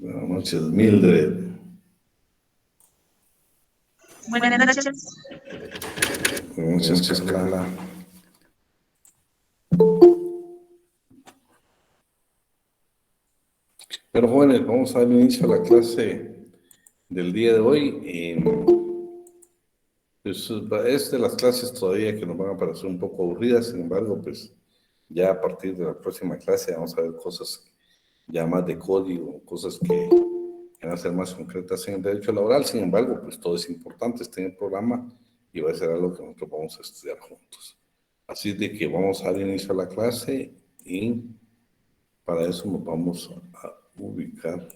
Buenas noches, Mildred. Buenas noches. Buenas noches, Carla. Pero jóvenes, vamos a dar inicio a la clase del día de hoy. Pues, es de las clases todavía que nos van a parecer un poco aburridas, sin embargo, pues ya a partir de la próxima clase vamos a ver cosas ya más de código, cosas que van a ser más concretas en el derecho laboral. Sin embargo, pues todo es importante, está en el programa y va a ser algo que nosotros vamos a estudiar juntos. Así de que vamos a dar inicio a la clase y para eso nos vamos a ubicar.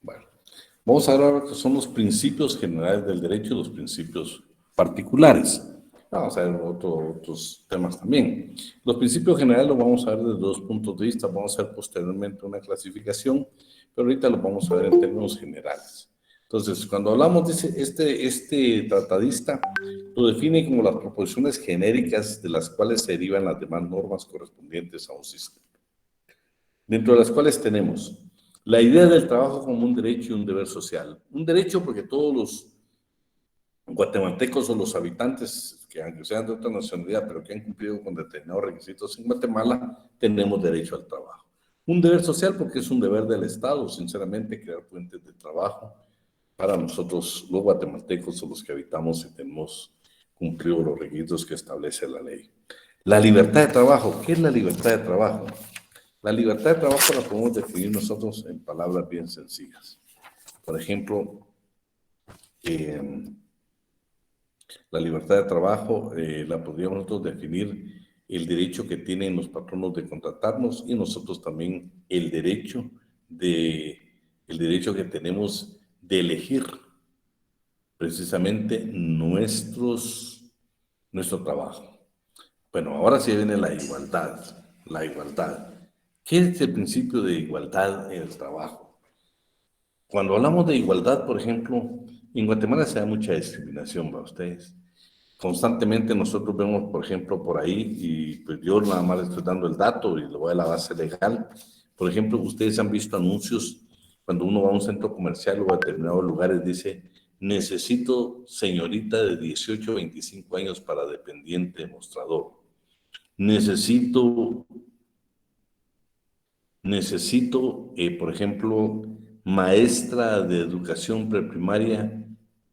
Bueno, vamos a ver ahora que son los principios generales del derecho y los principios particulares. Vamos a ver otros temas también. Los principios generales los vamos a ver desde dos puntos de vista. Vamos a ver posteriormente una clasificación, pero ahorita los vamos a ver en términos generales. Entonces, cuando hablamos de este tratadista, lo define como las proposiciones genéricas de las cuales se derivan las demás normas correspondientes a un sistema. Dentro de las cuales tenemos la idea del trabajo como un derecho y un deber social. Un derecho porque todos los guatemaltecos o los habitantes que aunque sean de otra nacionalidad, pero que han cumplido con determinados requisitos en Guatemala, tenemos derecho al trabajo. Un deber social porque es un deber del Estado, sinceramente, crear fuentes de trabajo para nosotros los guatemaltecos o los que habitamos y tenemos cumplido los requisitos que establece la ley. La libertad de trabajo. ¿Qué es la libertad de trabajo? La libertad de trabajo la podemos definir nosotros en palabras bien sencillas. Por ejemplo, la libertad de trabajo la podríamos nosotros definir el derecho que tienen los patronos de contratarnos y nosotros también el derecho que tenemos de elegir precisamente nuestro trabajo. Bueno, ahora sí viene la igualdad. La igualdad. ¿Qué es el principio de igualdad en el trabajo? Cuando hablamos de igualdad, por ejemplo, en Guatemala se da mucha discriminación para ustedes. Constantemente nosotros vemos, por ejemplo, por ahí, y pues yo nada más les estoy dando el dato y le voy a la base legal. Por ejemplo, ustedes han visto anuncios cuando uno va a un centro comercial o a determinados lugares, dice, necesito señorita de 18 o 25 años para dependiente mostrador. Necesito, por ejemplo, maestra de educación preprimaria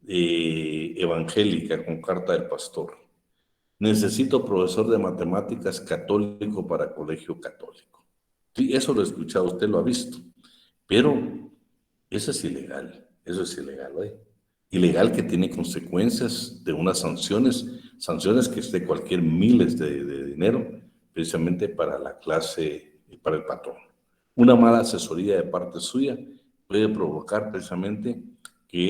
evangélica con carta del pastor. Necesito profesor de matemáticas católico para colegio católico. Sí, eso lo he escuchado, usted lo ha visto. Pero eso es ilegal, ¿eh? Ilegal que tiene consecuencias de unas sanciones que es de cualquier miles de dinero, precisamente para la clase y para el patrón. Una mala asesoría de parte suya puede provocar precisamente que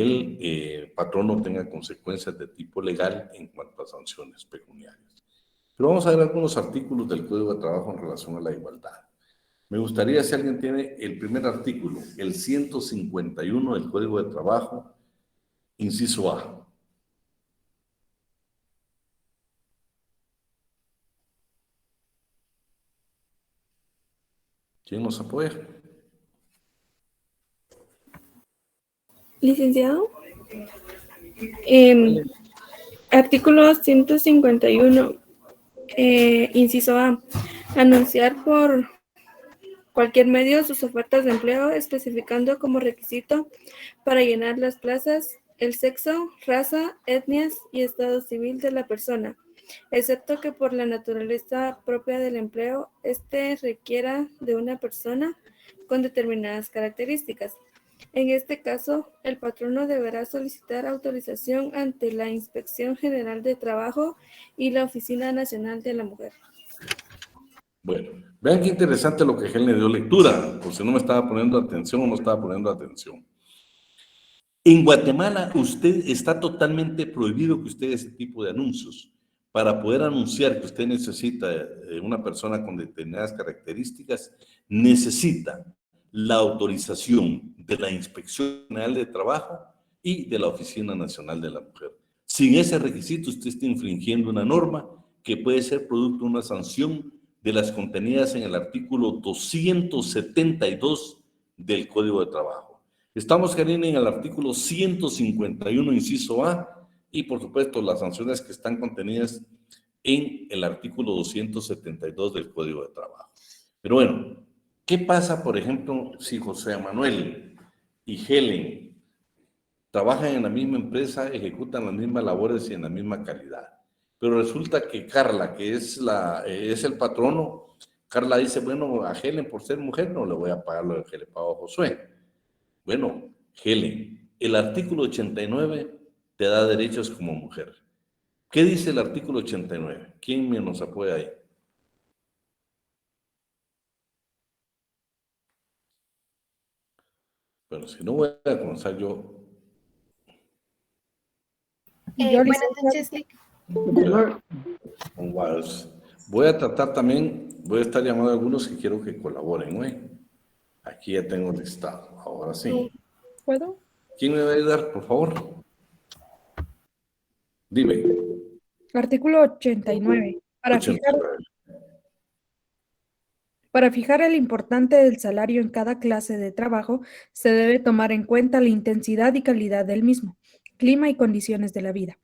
el patrón no tenga consecuencias de tipo legal en cuanto a sanciones pecuniarias. Pero vamos a ver algunos artículos del Código de Trabajo en relación a la igualdad. Me gustaría, si alguien tiene el primer artículo, el 151 del Código de Trabajo, inciso A. ¿Quién nos apoya? Licenciado. Artículo 151, inciso A. Anunciar por cualquier medio sus ofertas de empleo, especificando como requisito para llenar las plazas el sexo, raza, etnias y estado civil de la persona, excepto que por la naturaleza propia del empleo, requiera de una persona con determinadas características. En este caso, el patrono deberá solicitar autorización ante la Inspección General de Trabajo y la Oficina Nacional de la Mujer. Bueno, vean qué interesante lo que él le dio lectura, por si no me estaba poniendo atención o no estaba poniendo atención. En Guatemala, usted está totalmente prohibido que usted ese tipo de anuncios. para poder anunciar que usted necesita una persona con determinadas características, necesita la autorización de la Inspección General de Trabajo y de la Oficina Nacional de la Mujer. Sin ese requisito, usted está infringiendo una norma que puede ser producto de una sanción de las contenidas en el artículo 272 del Código de Trabajo. Estamos, Karina, en el artículo 151, inciso A, y por supuesto las sanciones que están contenidas en el artículo 272 del Código de Trabajo. Pero bueno, ¿qué pasa, por ejemplo, si José Manuel y Helen trabajan en la misma empresa, ejecutan las mismas labores y en la misma calidad? Pero resulta que Carla, que es el patrono, Carla dice, bueno, a Helen por ser mujer no le voy a pagar lo que le pago a Josué. Bueno, Helen, el artículo 89 te da derechos como mujer. ¿Qué dice el artículo 89? ¿Quién me nos apoya ahí? Bueno, si no voy a comenzar yo. Buenas noches, Lic. Voy a tratar también, voy a estar llamando a algunos que quiero que colaboren, ¿no? Aquí ya tengo listado, ahora sí. ¿Puedo? ¿Quién me va a ayudar, por favor? Dime. Artículo 89. Para fijar el importe del salario en cada clase de trabajo, se debe tomar en cuenta la intensidad y calidad del mismo, clima y condiciones de la vida.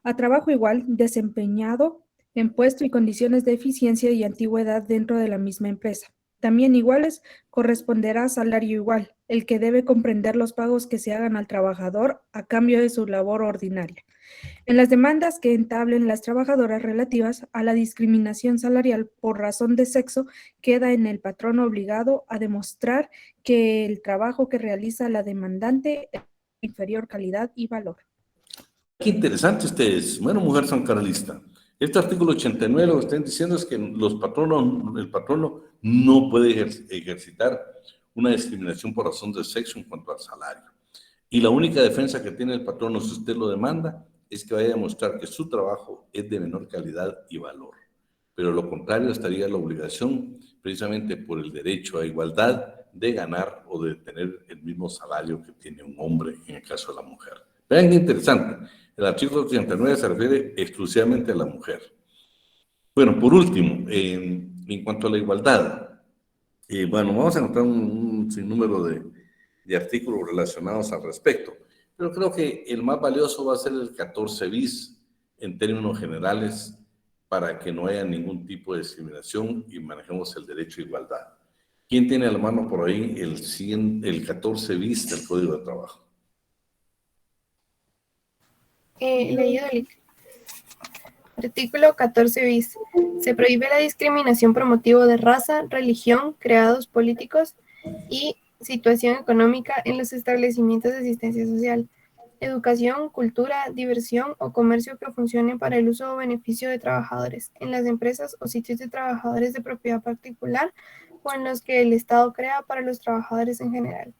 A trabajo igual, desempeñado en puesto y condiciones de eficiencia y antigüedad dentro de la misma empresa. También iguales, corresponderá salario igual, el que debe comprender los pagos que se hagan al trabajador a cambio de su labor ordinaria. En las demandas que entablen las trabajadoras relativas a la discriminación salarial por razón de sexo, queda en el patrono obligado a demostrar que el trabajo que realiza la demandante es de inferior calidad y valor. Qué interesante ustedes. Bueno, mujer sancaralista. Este artículo 89 lo que están diciendo es que el patrono no puede ejercitar una discriminación por razón de sexo en cuanto al salario. Y la única defensa que tiene el patrono, si usted lo demanda, es que vaya a demostrar que su trabajo es de menor calidad y valor. Pero lo contrario estaría la obligación, precisamente por el derecho a igualdad, de ganar o de tener el mismo salario que tiene un hombre en el caso de la mujer. Vean qué interesante. El artículo 89 se refiere exclusivamente a la mujer. Bueno, por último, en cuanto a la igualdad, bueno, vamos a encontrar un sinnúmero de artículos relacionados al respecto, pero creo que el más valioso va a ser el 14 bis en términos generales para que no haya ningún tipo de discriminación y manejemos el derecho a igualdad. ¿Quién tiene a la mano por ahí el 14 bis del Código de Trabajo? Leído, Lic. Artículo 14 bis. Se prohíbe la discriminación por motivo de raza, religión, creados políticos y situación económica en los establecimientos de asistencia social, educación, cultura, diversión o comercio que funcionen para el uso o beneficio de trabajadores, en las empresas o sitios de trabajadores de propiedad particular o en los que el Estado crea para los trabajadores en general.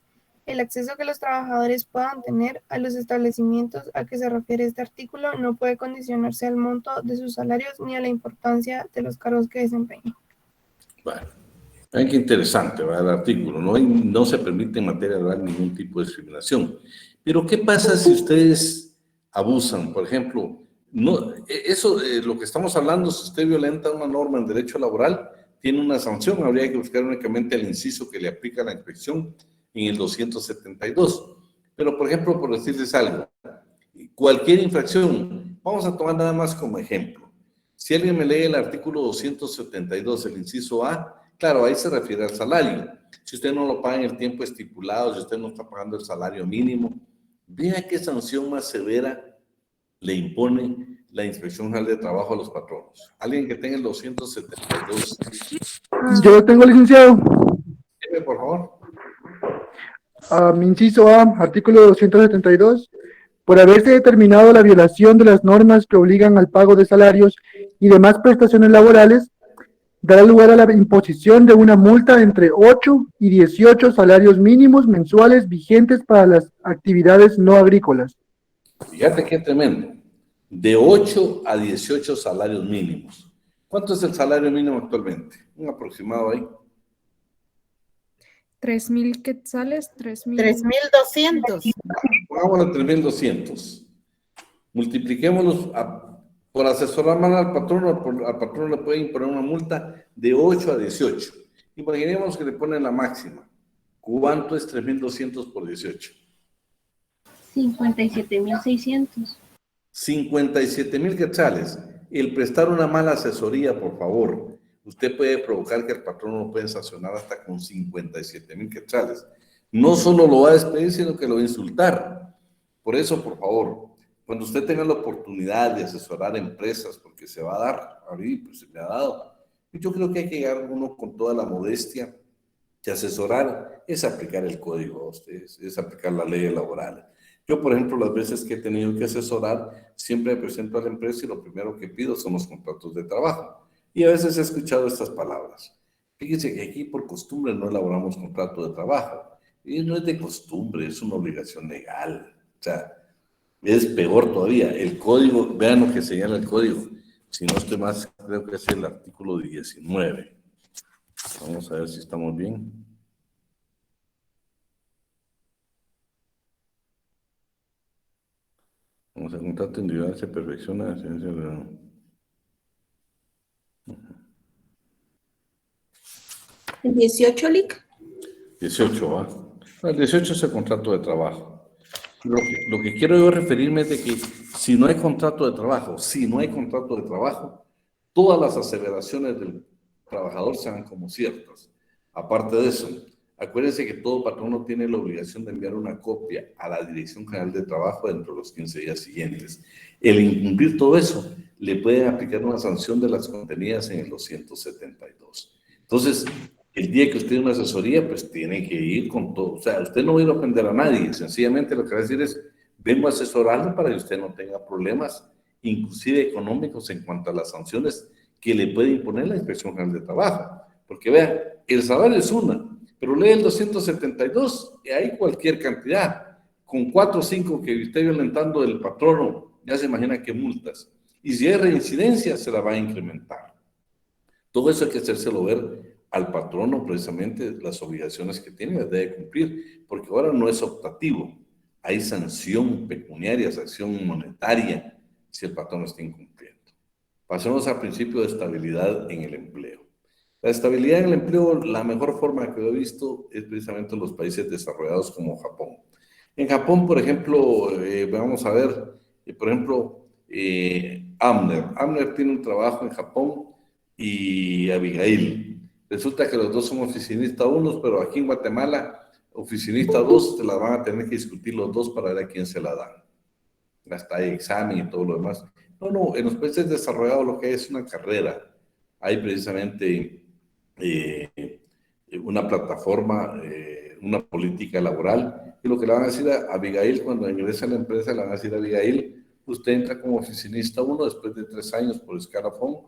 El acceso que los trabajadores puedan tener a los establecimientos a que se refiere este artículo no puede condicionarse al monto de sus salarios ni a la importancia de los cargos que desempeñen. Bueno, vean qué interesante, ¿verdad? El artículo. No se permite en materia laboral ningún tipo de discriminación. Pero ¿qué pasa si ustedes abusan? Por ejemplo, lo que estamos hablando, si usted violenta una norma en derecho laboral, tiene una sanción. Habría que buscar únicamente el inciso que le aplica la inspección en el 272. Pero, por ejemplo, por decirles algo, cualquier infracción, vamos a tomar nada más como ejemplo. Si alguien me lee el artículo 272, el inciso A, claro, ahí se refiere al salario. Si usted no lo paga en el tiempo estipulado, si usted no está pagando el salario mínimo, vea qué sanción más severa le impone la Inspección General de Trabajo a los patronos. Alguien que tenga el 272. Yo lo tengo, licenciado. Dime, por favor. Inciso A, artículo 272. Por haberse determinado la violación de las normas que obligan al pago de salarios y demás prestaciones laborales, dará lugar a la imposición de una multa entre 8 y 18 salarios mínimos mensuales vigentes para las actividades no agrícolas. Fíjate qué tremendo. de 8 a 18 salarios mínimos. ¿Cuánto es el salario mínimo actualmente? Un aproximado ahí. 3,000 quetzales, 3,000. 3.200. Pongámoslo a 3.200. Multipliquémoslos por asesorar mal al patrón le pueden imponer una multa de 8 a 18. Imaginemos que le ponen la máxima. ¿Cuánto es 3.200 por 18? 57.600. 57,000 quetzales. El prestar una mala asesoría, por favor, usted puede provocar que el patrón lo pueda sancionar hasta con 57,000 quetzales. No solo lo va a despedir, sino que lo va a insultar. Por eso, por favor, cuando usted tenga la oportunidad de asesorar empresas, porque se va a dar, ahorita pues se le ha dado, yo creo que hay que llegar uno con toda la modestia de asesorar, es aplicar el código a ustedes, es aplicar la ley laboral. Yo, por ejemplo, las veces que he tenido que asesorar, siempre me presento a la empresa y lo primero que pido son los contratos de trabajo. Y a veces he escuchado estas palabras. Fíjense que aquí por costumbre no elaboramos contrato de trabajo. Y no es de costumbre, es una obligación legal. O sea, es peor todavía. El código, vean lo que señala el código. Si no estoy más, creo que es el artículo 19. Vamos a ver si estamos bien. Vamos a contrato individual, se perfecciona la ciencia de... 18, Lic. 18, ¿va? El 18 es el contrato de trabajo. Lo que quiero yo referirme es de que si no hay contrato de trabajo, todas las aseveraciones del trabajador sean como ciertas. Aparte de eso, acuérdense que todo patrono tiene la obligación de enviar una copia a la Dirección General de Trabajo dentro de los 15 días siguientes. El incumplir todo eso, le pueden aplicar una sanción de las contenidas en el 272. Entonces, el día que usted tiene una asesoría, pues tiene que ir con todo. O sea, usted no va a ir a ofender a nadie. Sencillamente lo que va a decir es, vengo a asesorarle para que usted no tenga problemas, inclusive económicos, en cuanto a las sanciones que le puede imponer la Inspección General de Trabajo. Porque vean, el salario es una, pero lee el 272 y hay cualquier cantidad. Con 4 o 5 que esté violentando el patrono, ya se imagina qué multas. Y si hay reincidencia, se la va a incrementar. Todo eso hay que hacérselo ver al patrono, precisamente las obligaciones que tiene las debe cumplir, porque ahora no es optativo, hay sanción pecuniaria, sanción monetaria, si el patrono está incumpliendo. Pasemos al principio de estabilidad en el empleo. La estabilidad en el empleo, la mejor forma que lo he visto es precisamente en los países desarrollados como Japón. En Japón, por ejemplo, vamos a ver, por ejemplo, Amner. Amner tiene un trabajo en Japón y Abigail. Resulta que los dos son oficinistas unos, pero aquí en Guatemala, oficinista 2, se las van a tener que discutir los dos para ver a quién se la dan. Hasta hay examen y todo lo demás. No, en los países desarrollados lo que hay es una carrera. Hay precisamente una plataforma, una política laboral, y lo que le van a decir a Abigail cuando ingresa a la empresa, le van a decir a Abigail, usted entra como oficinista 1, después de 3 años por escalafón,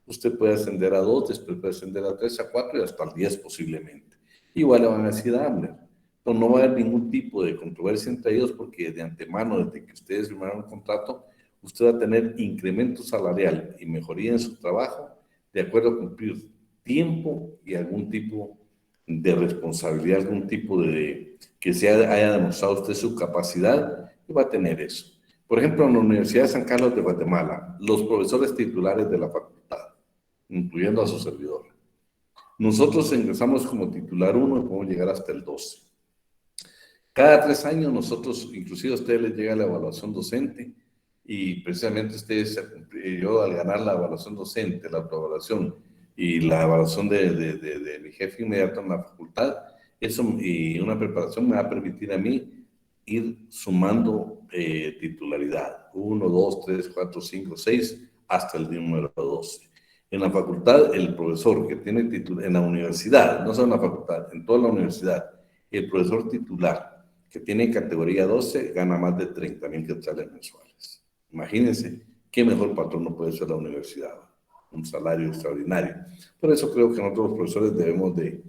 usted puede ascender a 2, después puede ascender a 3, a 4 y hasta al 10 posiblemente. Igual le van a decir a Amner. Entonces, no va a haber ningún tipo de controversia entre ellos porque de antemano, desde que ustedes firmaron un contrato, usted va a tener incremento salarial y mejoría en su trabajo de acuerdo a cumplir tiempo y algún tipo de responsabilidad, algún tipo de que se haya demostrado usted su capacidad y va a tener eso. Por ejemplo, en la Universidad de San Carlos de Guatemala, los profesores titulares de la facultad, incluyendo a su servidor. Nosotros ingresamos como titular 1 y podemos llegar hasta el 12. Cada 3 años nosotros, inclusive a ustedes les llega la evaluación docente y precisamente ustedes, yo al ganar la evaluación docente, la autoevaluación y la evaluación de mi jefe inmediato en la facultad, eso y una preparación me va a permitir a mí ir sumando titularidad, 1, 2, 3, 4, 5, 6, hasta el número 12. En la facultad, el profesor que tiene titular, en la universidad, no solo en la facultad, en toda la universidad, el profesor titular que tiene categoría 12 gana más de 30,000 quetzales mensuales. Imagínense qué mejor patrono puede ser la universidad, un salario extraordinario. Por eso creo que nosotros los profesores debemos de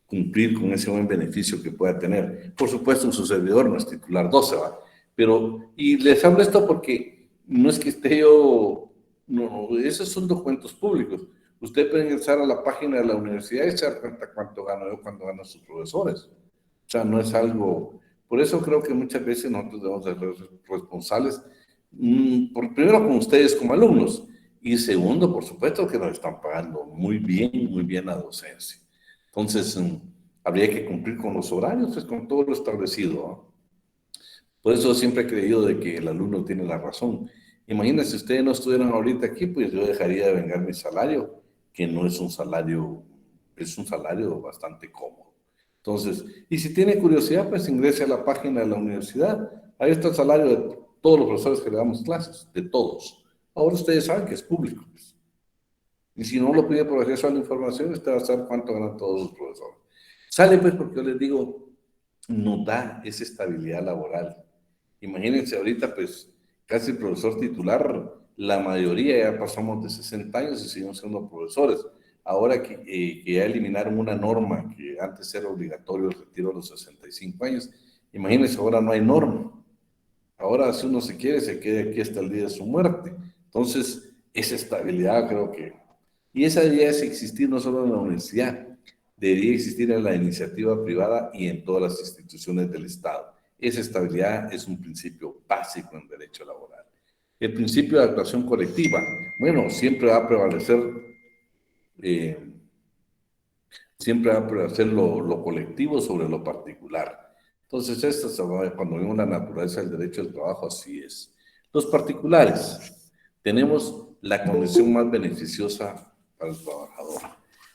cumplir con ese buen beneficio que pueda tener. Por supuesto, su servidor no es titular 12, ¿va? Pero, y les hablo esto porque no es que esté yo, no, esos son documentos públicos. Usted puede ingresar a la página de la universidad y se dar cuenta cuánto gano yo, cuánto ganan sus profesores. O sea, no es algo, por eso creo que muchas veces nosotros debemos ser responsables, primero con ustedes como alumnos, y segundo, por supuesto, que nos están pagando muy bien la docencia. Entonces, habría que cumplir con los horarios, pues, con todo lo establecido, ¿no? Por eso siempre he creído de que el alumno tiene la razón. Imagínense, si ustedes no estuvieran ahorita aquí, pues yo dejaría de vengar mi salario, que no es un salario, es un salario bastante cómodo. Entonces, y si tiene curiosidad, pues ingrese a la página de la universidad. Ahí está el salario de todos los profesores que le damos clases, de todos. Ahora ustedes saben que es público, pues. Y si no lo pide por acceso a la información, usted va a saber cuánto ganan todos los profesores. Sale, pues, porque yo les digo, nos da esa estabilidad laboral. Imagínense ahorita, pues, casi el profesor titular, la mayoría ya pasamos de 60 años y seguimos siendo profesores. Ahora que ya eliminaron una norma que antes era obligatorio el retiro a los 65 años, imagínense, ahora no hay norma. Ahora, si uno se quiere, se queda aquí hasta el día de su muerte. Entonces, esa estabilidad creo que... Y esa debería existir no solo en la universidad, debería existir en la iniciativa privada y en todas las instituciones del Estado. Esa estabilidad es un principio básico en derecho laboral. El principio de actuación colectiva, bueno, siempre va a prevalecer lo colectivo sobre lo particular. Entonces, cuando vemos la naturaleza del derecho del trabajo, así es. Los particulares, tenemos la condición más beneficiosa para el trabajador.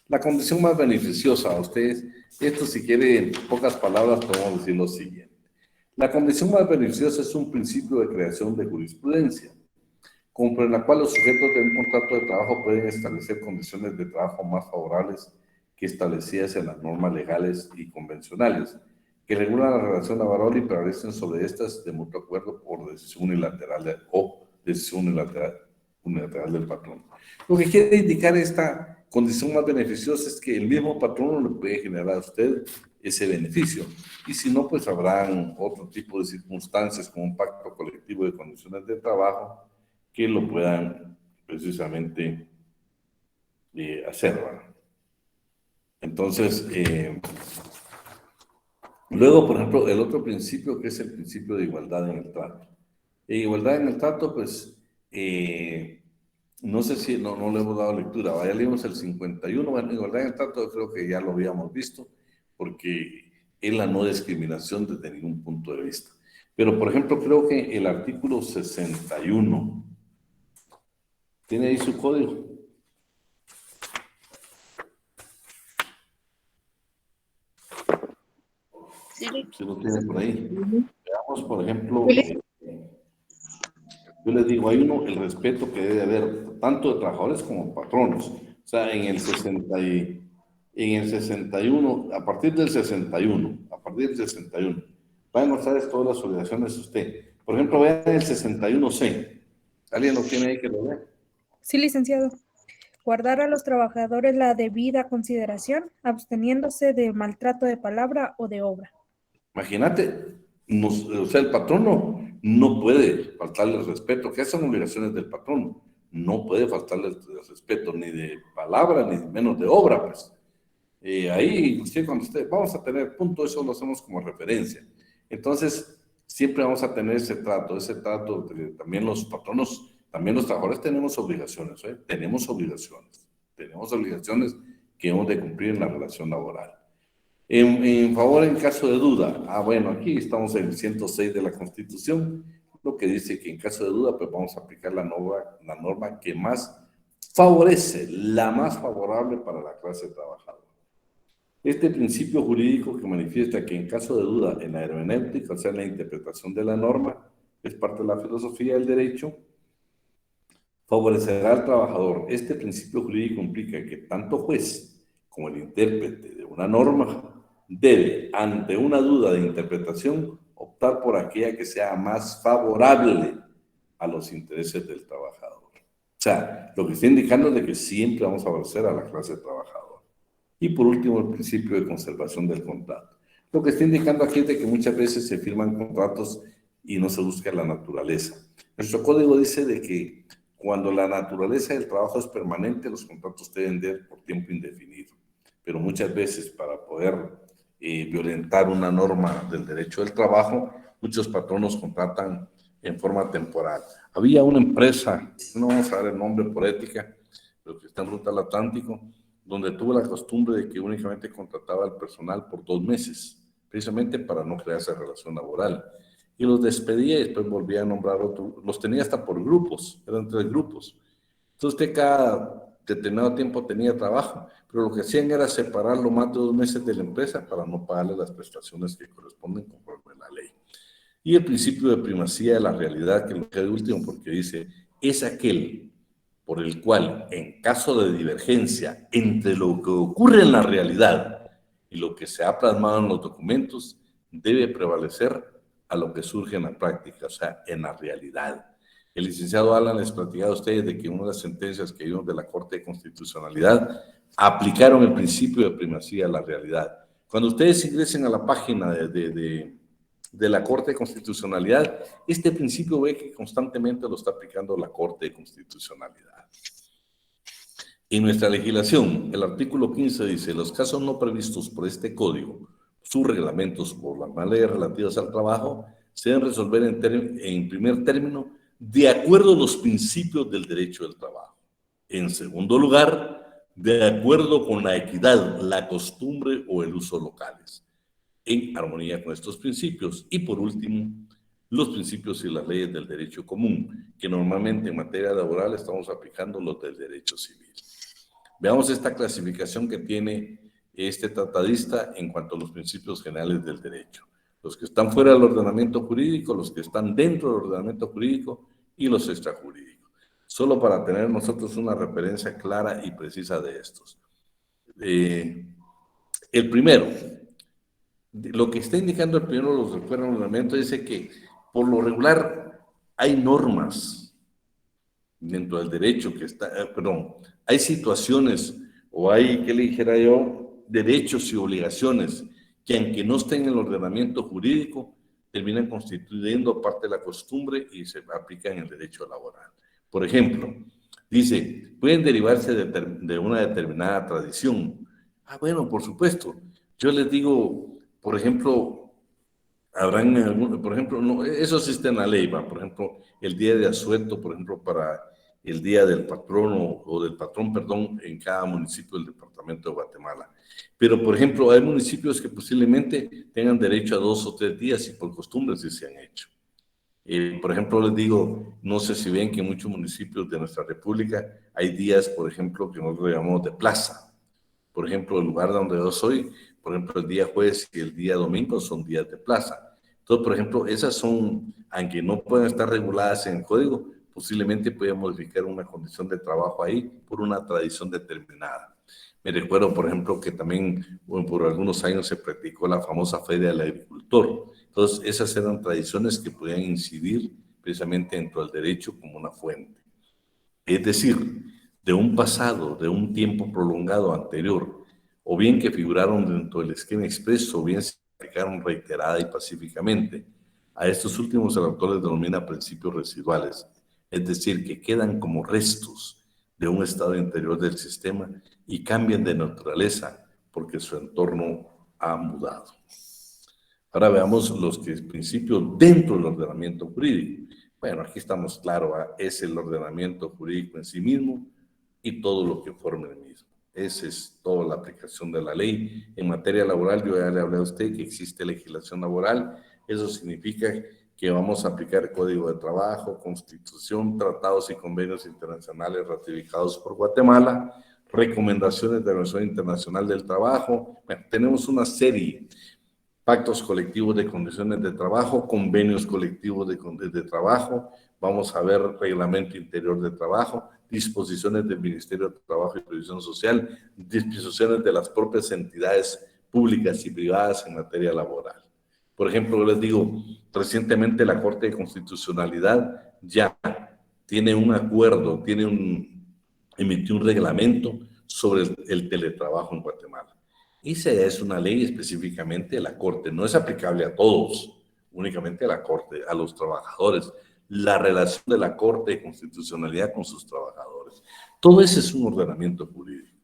La condición más beneficiosa a ustedes, esto si quiere en pocas palabras podemos decir lo siguiente. La condición más beneficiosa es un principio de creación de jurisprudencia, en la cual los sujetos de un contrato de trabajo pueden establecer condiciones de trabajo más favorables que establecidas en las normas legales y convencionales, que regulan la relación laboral y prevalecen sobre estas de mutuo acuerdo por decisión unilateral o decisión unilateral del patrón. Lo que quiere indicar esta condición más beneficiosa es que el mismo patrón le puede generar a usted ese beneficio. Y si no, pues habrán otro tipo de circunstancias como un pacto colectivo de condiciones de trabajo que lo puedan precisamente hacer, ¿verdad? Entonces, luego, por ejemplo, el otro principio que es el principio de igualdad en el trato. Igualdad en el trato, pues, no sé si no le hemos dado lectura, ya leímos el 51, bueno, igualdad en el trato creo que ya lo habíamos visto, porque es la no discriminación desde ningún punto de vista. Pero, por ejemplo, creo que el artículo 61, ¿tiene ahí su código? Sí. Si lo tiene por ahí. Veamos, por ejemplo, yo les digo, hay el respeto que debe haber tanto de trabajadores como patronos. O sea, en el 61, a partir del 61, va a encontrar todas las obligaciones de usted. Por ejemplo, vean el 61C. ¿Alguien lo tiene ahí que lo vea? Sí, licenciado. Guardar a los trabajadores la debida consideración, absteniéndose de maltrato de palabra o de obra. Imagínate, o sea, el patrono no puede faltarle el respeto, que son obligaciones del patrón. No puede faltarle el respeto ni de palabra, ni menos de obra, pues. Ahí, usted, cuando vamos a tener punto, eso lo hacemos como referencia. Entonces, siempre vamos a tener ese trato de, también los patronos, también los trabajadores tenemos obligaciones, ¿eh? Tenemos obligaciones que hemos de cumplir en la relación laboral. En favor, en caso de duda, bueno, aquí estamos en el 106 de la Constitución, lo que dice que en caso de duda, pues vamos a aplicar la norma que más favorece, la más favorable para la clase trabajadora. Este principio jurídico que manifiesta que en caso de duda en la hermenéutica, o sea, en la interpretación de la norma, es parte de la filosofía del derecho, favorecerá al trabajador. Este principio jurídico implica que tanto juez como el intérprete de una norma debe, ante una duda de interpretación, optar por aquella que sea más favorable a los intereses del trabajador. O sea, lo que está indicando es de que siempre vamos a favorecer a la clase trabajadora. Y por último, el principio de conservación del contrato. Lo que está indicando aquí es de que muchas veces se firman contratos y no se busca la naturaleza. Nuestro código dice de que cuando la naturaleza del trabajo es permanente, los contratos deben de por tiempo indefinido. Pero muchas veces para poder violentar una norma del derecho del trabajo, muchos patronos contratan en forma temporal. Había una empresa, no vamos a dar el nombre por ética, pero que está en ruta al Atlántico, donde tuvo la costumbre de que únicamente contrataba al personal por 2 meses, precisamente para no crear esa relación laboral. Y los despedía y después volvía a nombrar otros, los tenía hasta por grupos, eran 3 grupos. Entonces usted cada determinado tiempo tenía trabajo, pero lo que hacían era separarlo más de 2 meses de la empresa para no pagarle las prestaciones que corresponden conforme a la ley. Y el principio de primacía de la realidad, que lo que de último, porque dice, es aquel por el cual, en caso de divergencia entre lo que ocurre en la realidad y lo que se ha plasmado en los documentos, debe prevalecer a lo que surge en la práctica, o sea, en la realidad. El licenciado Alan les platicaba a ustedes de que una de las sentencias que vimos de la Corte de Constitucionalidad aplicaron el principio de primacía a la realidad. Cuando ustedes ingresen a la página de la Corte de Constitucionalidad, este principio ve que constantemente lo está aplicando la Corte de Constitucionalidad. En nuestra legislación, el artículo 15 dice, los casos no previstos por este código, sus reglamentos por las leyes relativas al trabajo, se deben resolver en primer término de acuerdo a los principios del derecho del trabajo. En segundo lugar, de acuerdo con la equidad, la costumbre o el uso locales, en armonía con estos principios. Y por último, los principios y las leyes del derecho común, que normalmente en materia laboral estamos aplicando los del derecho civil. Veamos esta clasificación que tiene este tratadista en cuanto a los principios generales del derecho. Los que están fuera del ordenamiento jurídico, los que están dentro del ordenamiento jurídico y los extrajurídicos. Solo para tener nosotros una referencia clara y precisa de estos. El primero, lo que está indicando el primero, los de fuera del ordenamiento, dice que por lo regular hay normas dentro del derecho que está, hay situaciones o hay, ¿qué le dijera yo? Derechos y obligaciones que aunque no estén en el ordenamiento jurídico, terminan constituyendo parte de la costumbre y se aplican en el derecho laboral. Por ejemplo, dice, pueden derivarse de una determinada tradición. Ah, bueno, por supuesto. Yo les digo, por ejemplo, habrán algún, por ejemplo, no, eso existe en la ley, ¿va? Por ejemplo, el día de asueto, por ejemplo, para el día del patrón o del patrón, perdón, en cada municipio del departamento de Guatemala. Pero, por ejemplo, hay municipios que posiblemente tengan derecho a 2 o 3 días y por costumbre sí se han hecho. Por ejemplo, les digo, no sé si ven que en muchos municipios de nuestra república hay días, por ejemplo, que nosotros llamamos de plaza. Por ejemplo, el lugar donde yo soy, por ejemplo, el día jueves y el día domingo son días de plaza. Entonces, por ejemplo, esas son, aunque no pueden estar reguladas en el código, posiblemente puede modificar una condición de trabajo ahí por una tradición determinada. Me recuerdo, por ejemplo, que también por algunos años se practicó la famosa Feria del Agricultor. Entonces, esas eran tradiciones que podían incidir precisamente dentro del derecho como una fuente. Es decir, de un pasado, de un tiempo prolongado anterior, o bien que figuraron dentro del esquema expreso, o bien se aplicaron reiterada y pacíficamente. A estos últimos el autor les denomina principios residuales, es decir, que quedan como restos de un estado interior del sistema y cambian de naturaleza porque su entorno ha mudado. Ahora veamos los principios dentro del ordenamiento jurídico. Bueno, aquí estamos claros, es el ordenamiento jurídico en sí mismo y todo lo que forma el mismo. Esa es toda la aplicación de la ley. En materia laboral, yo ya le hablé a usted que existe legislación laboral. Eso significa que vamos a aplicar Código de Trabajo, Constitución, tratados y convenios internacionales ratificados por Guatemala, recomendaciones de la Organización Internacional del Trabajo. Bueno, tenemos una serie, pactos colectivos de condiciones de trabajo, convenios colectivos de trabajo, vamos a ver reglamento interior de trabajo, disposiciones del Ministerio de Trabajo y Previsión Social, disposiciones de las propias entidades públicas y privadas en materia laboral. Por ejemplo, yo les digo, recientemente la Corte de Constitucionalidad ya tiene un acuerdo, emitió un reglamento sobre el teletrabajo en Guatemala. Esa es una ley específicamente de la Corte, no es aplicable a todos, únicamente a la Corte, a los trabajadores, la relación de la Corte de Constitucionalidad con sus trabajadores. Todo ese es un ordenamiento jurídico.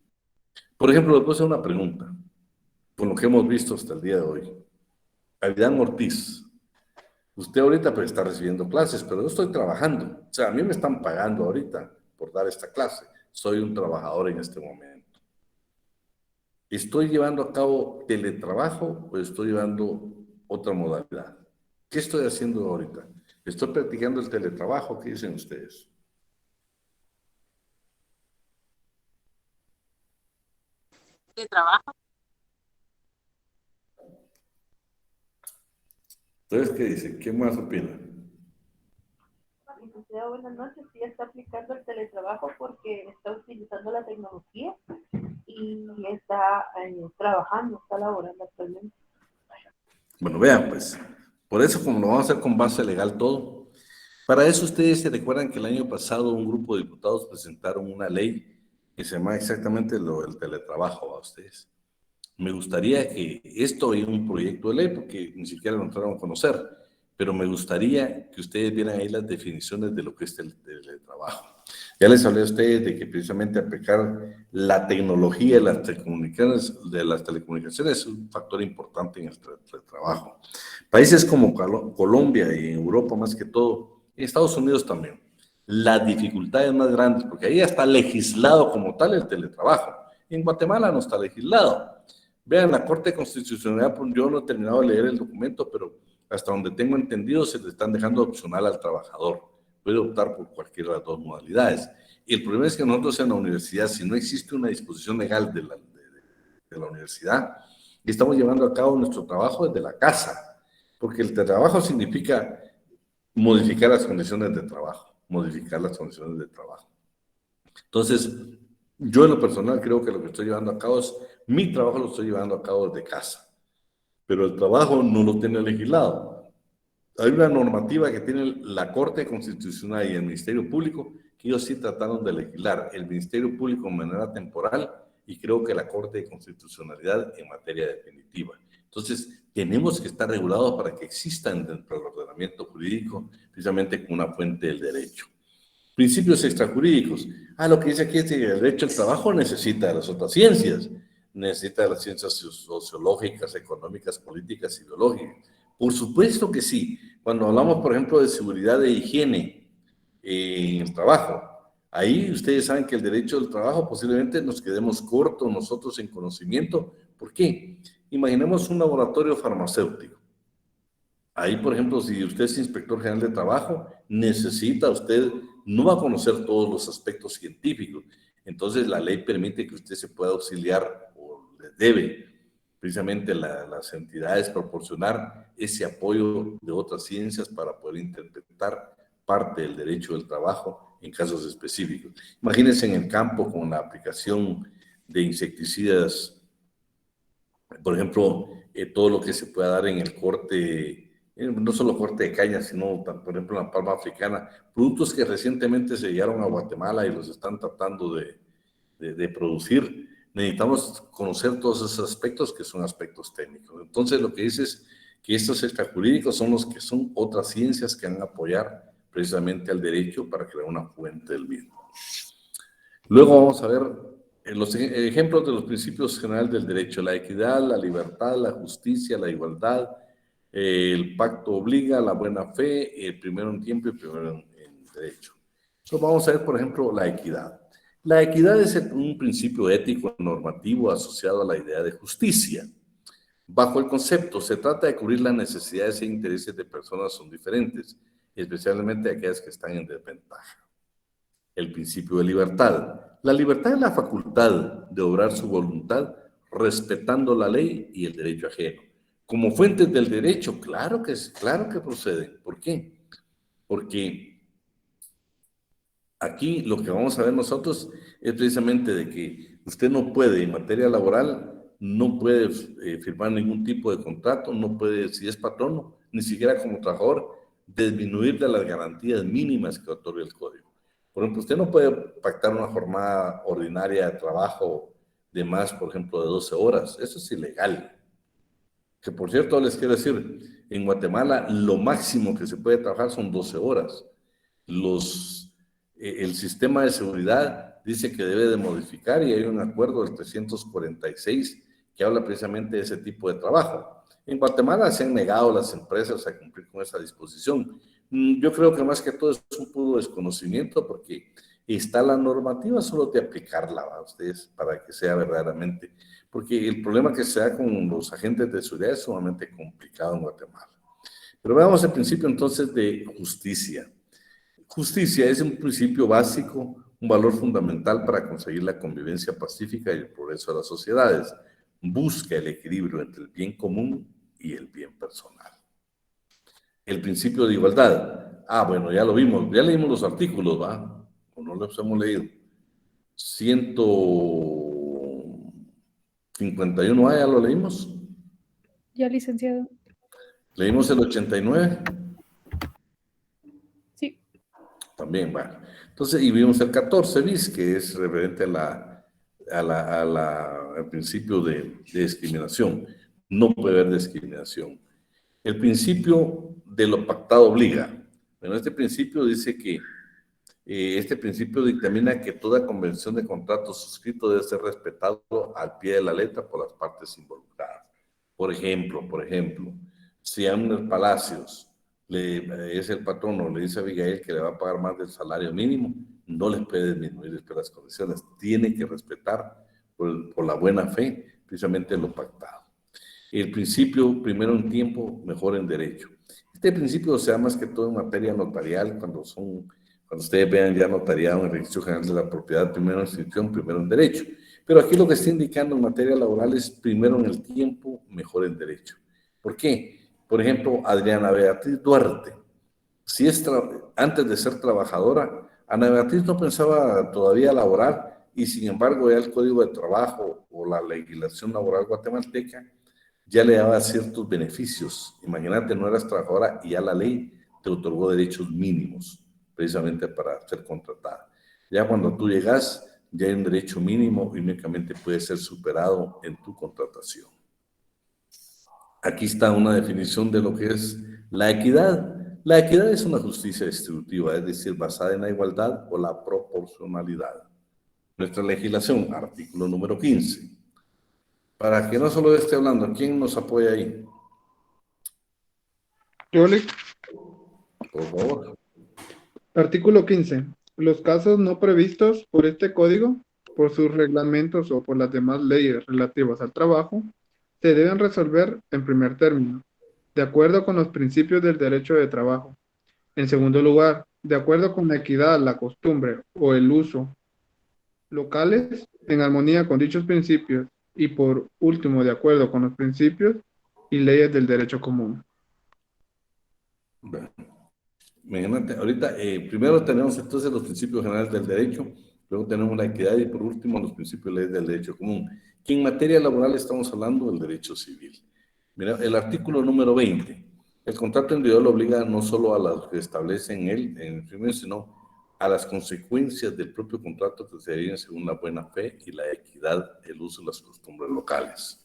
Por ejemplo, les puedo hacer una pregunta, con lo que hemos visto hasta el día de hoy. Avidán Ortiz, usted ahorita pues está recibiendo clases, pero yo estoy trabajando. O sea, a mí me están pagando ahorita por dar esta clase. Soy un trabajador en este momento. ¿Estoy llevando a cabo teletrabajo o estoy llevando otra modalidad? ¿Qué estoy haciendo ahorita? ¿Estoy practicando el teletrabajo? ¿Qué dicen ustedes? De trabajo. ¿Ustedes qué dicen? ¿Qué más opinan? Licenciado, buenas noches. Sí, está aplicando el teletrabajo porque está utilizando la tecnología y está trabajando, está laborando actualmente. Bueno, vean pues, por eso como lo vamos a hacer con base legal todo, para eso ustedes se recuerdan que el año pasado un grupo de diputados presentaron una ley que se llama exactamente lo del teletrabajo a ustedes. Me gustaría que esto es un proyecto de ley porque ni siquiera lo entraron a conocer, pero me gustaría que ustedes vieran ahí las definiciones de lo que es el teletrabajo. Ya les hablé a ustedes de que precisamente aplicar la tecnología de las telecomunicaciones es un factor importante en el teletrabajo. Países como Colombia y en Europa más que todo, en Estados Unidos también, las dificultades más grandes, porque ahí ya está legislado como tal el teletrabajo. En Guatemala no está legislado. Vean, la Corte Constitucional, yo no he terminado de leer el documento, pero hasta donde tengo entendido se le están dejando opcional al trabajador. Puede optar por cualquiera de las dos modalidades. Y el problema es que nosotros en la universidad, si no existe una disposición legal de la universidad, estamos llevando a cabo nuestro trabajo desde la casa, porque el trabajo significa modificar las condiciones de trabajo, Entonces, yo en lo personal creo que lo que estoy llevando a cabo es, mi trabajo lo estoy llevando a cabo desde casa, pero el trabajo no lo tiene legislado. Hay una normativa que tiene la Corte Constitucional y el Ministerio Público, que ellos sí trataron de legislar, el Ministerio Público de manera temporal y creo que la Corte de Constitucionalidad en materia definitiva. Entonces, tenemos que estar regulados para que existan dentro del ordenamiento jurídico, precisamente como una fuente del derecho. Principios extrajurídicos. Lo que dice aquí es que el derecho al trabajo necesita de las otras ciencias, necesita de las ciencias sociológicas, económicas, políticas y biológicas. Por supuesto que sí. Cuando hablamos, por ejemplo, de seguridad e higiene en el trabajo, ahí ustedes saben que el derecho del trabajo posiblemente nos quedemos cortos nosotros en conocimiento. ¿Por qué? Imaginemos un laboratorio farmacéutico. Ahí, por ejemplo, si usted es inspector general de trabajo, no va a conocer todos los aspectos científicos. Entonces, la ley permite que usted se pueda auxiliar o le debe precisamente las entidades proporcionar ese apoyo de otras ciencias para poder interpretar parte del derecho del trabajo en casos específicos. Imagínense en el campo con la aplicación de insecticidas, por ejemplo, todo lo que se pueda dar en el corte, no solo corte de caña, sino, por ejemplo, en la palma africana, productos que recientemente se llegaron a Guatemala y los están tratando de producir. Necesitamos conocer todos esos aspectos que son aspectos técnicos. Entonces, lo que dice es que estos extrajurídicos son los que son otras ciencias que van a apoyar precisamente al derecho para crear una fuente del mismo. Luego vamos a ver los ejemplos de los principios generales del derecho: la equidad, la libertad, la justicia, la igualdad, el pacto obliga, la buena fe, el primero en tiempo y primero en derecho. Entonces vamos a ver, por ejemplo, la equidad. La equidad es un principio ético normativo asociado a la idea de justicia. Bajo el concepto, se trata de cubrir las necesidades e intereses de personas que son diferentes, especialmente aquellas que están en desventaja. El principio de libertad. La libertad es la facultad de obrar su voluntad respetando la ley y el derecho ajeno. Como fuentes del derecho, claro que proceden. ¿Por qué? Porque aquí lo que vamos a ver nosotros es precisamente de que usted no puede, en materia laboral, no puede firmar ningún tipo de contrato, no puede, si es patrono, ni siquiera como trabajador, disminuir de las garantías mínimas que otorga el código. Por ejemplo, usted no puede pactar una jornada ordinaria de trabajo de más, por ejemplo, de 12 horas. Eso es ilegal. Que por cierto, les quiero decir, en Guatemala lo máximo que se puede trabajar son 12 horas. El sistema de seguridad dice que debe de modificar y hay un acuerdo del 346 que habla precisamente de ese tipo de trabajo. En Guatemala se han negado las empresas a cumplir con esa disposición. Yo creo que más que todo es un puro desconocimiento porque está la normativa, solo de aplicarla a ustedes para que sea verdaderamente, porque el problema que se da con los agentes de seguridad es sumamente complicado en Guatemala. Pero veamos el principio entonces de justicia. Justicia es un principio básico, un valor fundamental para conseguir la convivencia pacífica y el progreso de las sociedades. Busca el equilibrio entre el bien común y el bien personal. El principio de igualdad. Bueno, ya lo vimos, ya leímos los artículos, ¿va? O no los hemos leído. 151A, ya lo leímos. Ya, licenciado. Leímos el 89. Sí. También, bueno. Entonces, y vimos el 14 bis, que es referente al principio de discriminación. No puede haber discriminación. El principio de lo pactado obliga. Bueno, este principio dice que este principio dictamina que toda convención de contrato suscrito debe ser respetado al pie de la letra por las partes involucradas. Por ejemplo, si a Amner Palacios es el patrono, le dice a Abigail que le va a pagar más del salario mínimo, no les puede disminuir las condiciones. Tiene que respetar por la buena fe precisamente lo pactado. El principio, primero en tiempo, mejor en derecho. Este principio se da más que todo en materia notarial, cuando ustedes vean ya notariado en el Registro General de la Propiedad, primero en inscripción, primero en derecho. Pero aquí lo que está indicando en materia laboral es primero en el tiempo, mejor en derecho. ¿Por qué? Por ejemplo, Adriana Beatriz Duarte, antes de ser trabajadora, Ana Beatriz no pensaba todavía laborar y sin embargo ya el Código de Trabajo o la legislación laboral guatemalteca ya le daba ciertos beneficios. Imagínate, no eras trabajadora y ya la ley te otorgó derechos mínimos precisamente para ser contratada. Ya cuando tú llegas, ya hay un derecho mínimo y únicamente puede ser superado en tu contratación. Aquí está una definición de lo que es la equidad. La equidad es una justicia distributiva, es decir, basada en la igualdad o la proporcionalidad. Nuestra legislación, artículo número 15. Para que no solo esté hablando, ¿quién nos apoya ahí? Yo le Por favor. Artículo 15. Los casos no previstos por este código, por sus reglamentos o por las demás leyes relativas al trabajo, se deben resolver en primer término, de acuerdo con los principios del derecho de trabajo. En segundo lugar, de acuerdo con la equidad, la costumbre o el uso locales, en armonía con dichos principios, y por último, de acuerdo con los principios y leyes del derecho común. Bueno. Imagínate, ahorita primero tenemos entonces los principios generales del derecho, luego tenemos la equidad y por último los principios leyes del derecho común. Que en materia laboral estamos hablando del derecho civil. Mira, el artículo número 20. El contrato individual obliga no solo a las que establecen en el primero, sino a las consecuencias del propio contrato que se deriven según la buena fe y la equidad, el uso de las costumbres locales.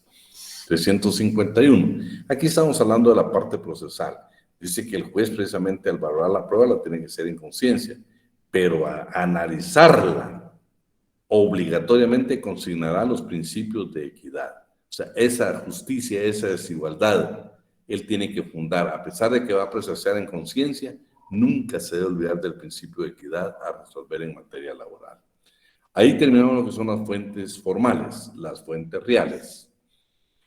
351. Aquí estamos hablando de la parte procesal. Dice que el juez precisamente al valorar la prueba la tiene que hacer en conciencia, pero a analizarla obligatoriamente consignará los principios de equidad. O sea, esa justicia, esa desigualdad, él tiene que fundar, a pesar de que va a procesar en conciencia, nunca se debe olvidar del principio de equidad a resolver en materia laboral. Ahí terminamos lo que son las fuentes formales, las fuentes reales.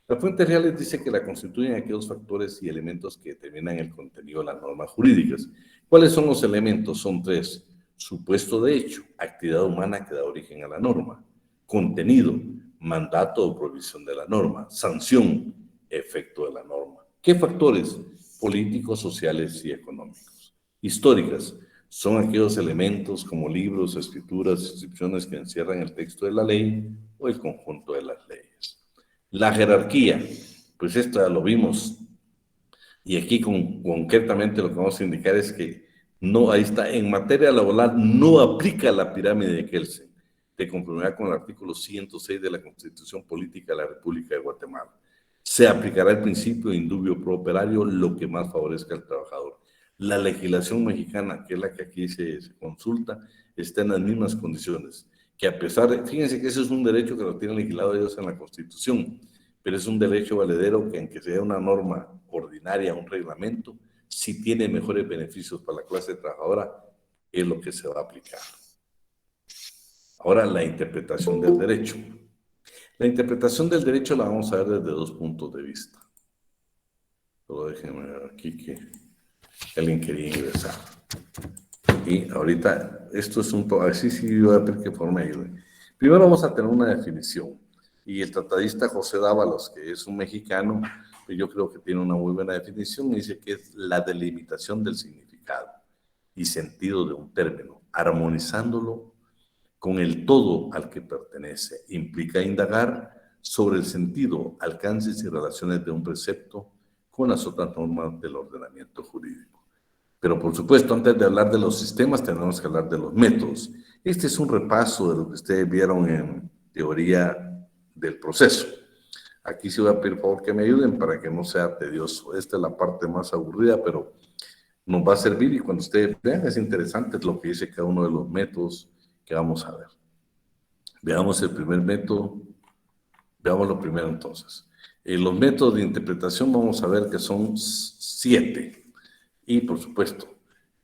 Las fuentes reales dice que la constituyen aquellos factores y elementos que determinan el contenido de las normas jurídicas. ¿Cuáles son los elementos? Son tres. Supuesto de hecho, actividad humana que da origen a la norma. Contenido, mandato o provisión de la norma. Sanción, efecto de la norma. ¿Qué factores? Políticos, sociales y económicos. Históricas, son aquellos elementos como libros, escrituras, inscripciones que encierran el texto de la ley o el conjunto de las leyes. La jerarquía, pues esto ya lo vimos, y aquí concretamente lo que vamos a indicar es que no, ahí está, en materia laboral no aplica la pirámide de Kelsen, de conformidad con el artículo 106 de la Constitución Política de la República de Guatemala. Se aplicará el principio in dubio pro operario, lo que más favorezca al trabajador. La legislación mexicana, que es la que aquí se consulta, está en las mismas condiciones. Que a pesar de, fíjense que ese es un derecho que lo tienen legislado ellos en la Constitución, pero es un derecho valedero que aunque sea una norma ordinaria, un reglamento, si tiene mejores beneficios para la clase trabajadora, es lo que se va a aplicar. Ahora, la interpretación del derecho. La interpretación del derecho la vamos a ver desde dos puntos de vista. Solo déjenme ver aquí que alguien quería ingresar. Y ahorita, esto es un poco, así sí voy a ver qué forma ayude. Primero vamos a tener una definición. Y el tratadista José Dávalos, que es un mexicano, pues yo creo que tiene una muy buena definición, y dice que es la delimitación del significado y sentido de un término, armonizándolo con el todo al que pertenece. Implica indagar sobre el sentido, alcances y relaciones de un precepto con las otras normas del ordenamiento jurídico. Pero por supuesto, antes de hablar de los sistemas, tenemos que hablar de los métodos. Este es un repaso de lo que ustedes vieron en teoría del proceso. Aquí sí voy a pedir por favor que me ayuden para que no sea tedioso. Esta es la parte más aburrida, pero nos va a servir, y cuando ustedes vean es interesante lo que dice cada uno de los métodos que vamos a ver. Veamos el primer método. Veamos lo primero entonces. Los métodos de interpretación vamos a ver que son 7. Y por supuesto,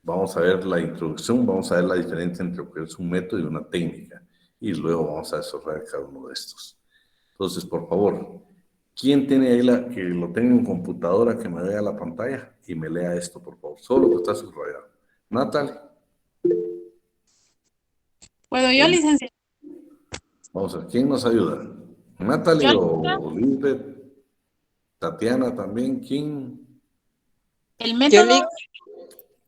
vamos a ver la introducción, vamos a ver la diferencia entre lo que es un método y una técnica. Y luego vamos a desarrollar cada uno de estos. Entonces, por favor, ¿quién tiene ahí que lo tenga en computadora, que me vea la pantalla y me lea esto, por favor? Solo que está subrayado. Natalie. ¿Puedo yo, licenciado? Vamos a ver, ¿quién nos ayuda? ¿Natalie Yo, o Lisbeth? ¿Tatiana también? ¿Quién? el método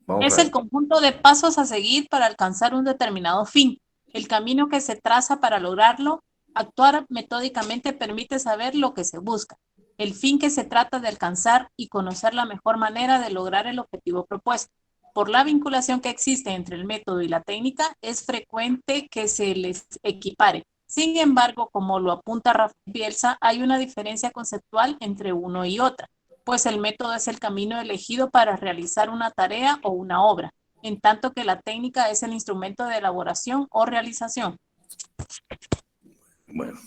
Vamos es a ver. el conjunto de pasos a seguir para alcanzar un determinado fin. El camino que se traza para lograrlo, actuar metódicamente permite saber lo que se busca, el fin que se trata de alcanzar y conocer la mejor manera de lograr el objetivo propuesto. Por la vinculación que existe entre el método y la técnica, es frecuente que se les equipare. Sin embargo, como lo apunta Rafael Bielsa, hay una diferencia conceptual entre uno y otra, pues el método es el camino elegido para realizar una tarea o una obra, en tanto que la técnica es el instrumento de elaboración o realización. Bueno,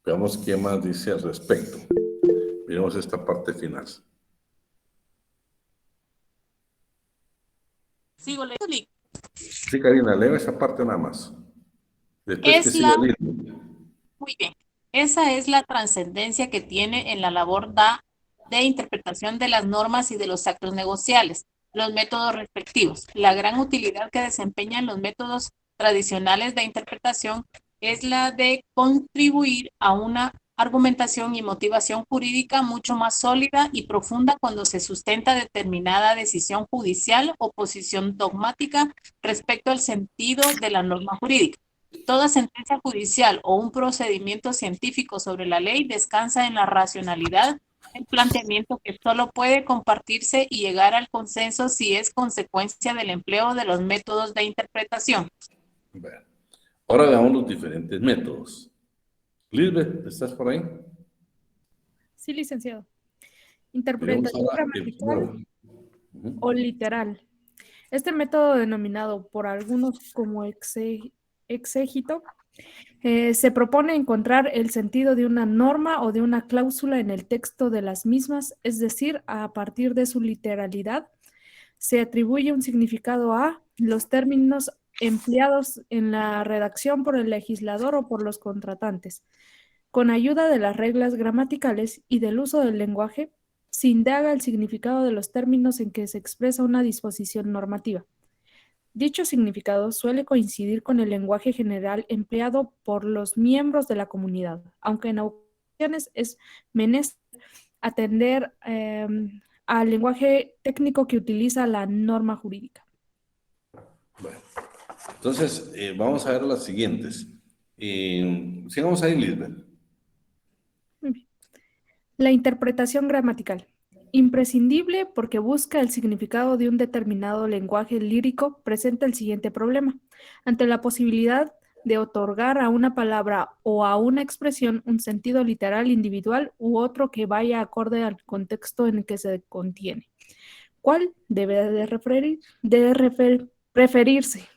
veamos qué más dice al respecto. Miremos esta parte final. Sigo leyendo. Sí, Karina, leo esa parte nada más. Después que Es siga la, leyendo. muy bien, esa es la trascendencia que tiene en la labor de interpretación de las normas y de los actos negociales, los métodos respectivos. La gran utilidad que desempeñan los métodos tradicionales de interpretación es la de contribuir a una argumentación y motivación jurídica mucho más sólida y profunda cuando se sustenta determinada decisión judicial o posición dogmática respecto al sentido de la norma jurídica. Toda sentencia judicial o un procedimiento científico sobre la ley descansa en la racionalidad, el planteamiento que solo puede compartirse y llegar al consenso si es consecuencia del empleo de los métodos de interpretación. Bueno, ahora veamos los diferentes métodos. Lisbeth, ¿estás por ahí? Sí, licenciado. Miremos Interpretación ahora el gramatical primero. o literal. Este método, denominado por algunos como exégito, se propone encontrar el sentido de una norma o de una cláusula en el texto de las mismas, es decir, a partir de su literalidad, se atribuye un significado a los términos empleados en la redacción por el legislador o por los contratantes. Con ayuda de las reglas gramaticales y del uso del lenguaje, se indaga el significado de los términos en que se expresa una disposición normativa. Dicho significado suele coincidir con el lenguaje general empleado por los miembros de la comunidad, aunque en ocasiones es menester atender al lenguaje técnico que utiliza la norma jurídica. Bueno, entonces vamos a ver las siguientes. Sigamos ahí, Lisbeth. Muy bien. La interpretación gramatical. Imprescindible porque busca el significado de un determinado lenguaje lírico, presenta el siguiente problema. Ante la posibilidad de otorgar a una palabra o a una expresión un sentido literal individual u otro que vaya acorde al contexto en el que se contiene. ¿Cuál debe preferirse?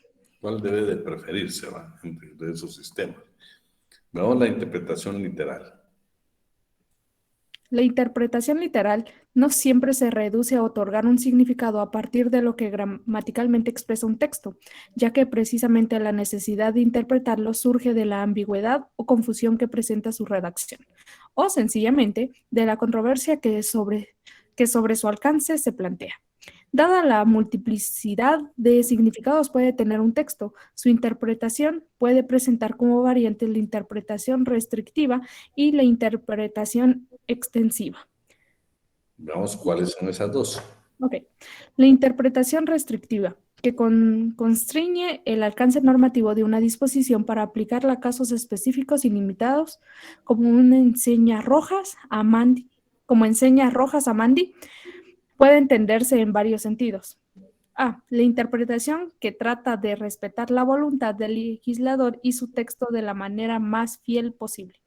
¿Cuál debe de preferirse, va, entre esos sistemas? Veamos la interpretación literal. La interpretación literal no siempre se reduce a otorgar un significado a partir de lo que gramaticalmente expresa un texto, ya que precisamente la necesidad de interpretarlo surge de la ambigüedad o confusión que presenta su redacción, o sencillamente de la controversia que sobre su alcance se plantea. Dada la multiplicidad de significados puede tener un texto, su interpretación puede presentar como variantes la interpretación restrictiva y la interpretación extensiva. Veamos cuáles son esas dos. Ok. La interpretación restrictiva, que constriñe el alcance normativo de una disposición para aplicarla a casos específicos y limitados, como enseña rojas a Mandy, puede entenderse en varios sentidos. A. La interpretación que trata de respetar la voluntad del legislador y su texto de la manera más fiel posible.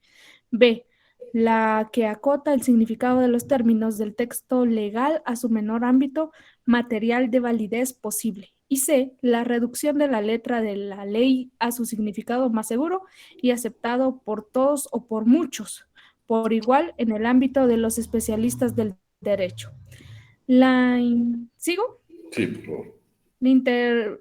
B. La que acota el significado de los términos del texto legal a su menor ámbito material de validez posible. Y C. La reducción de la letra de la ley a su significado más seguro y aceptado por todos o por muchos, por igual en el ámbito de los especialistas del derecho. ¿Sigo? Sí, por favor. La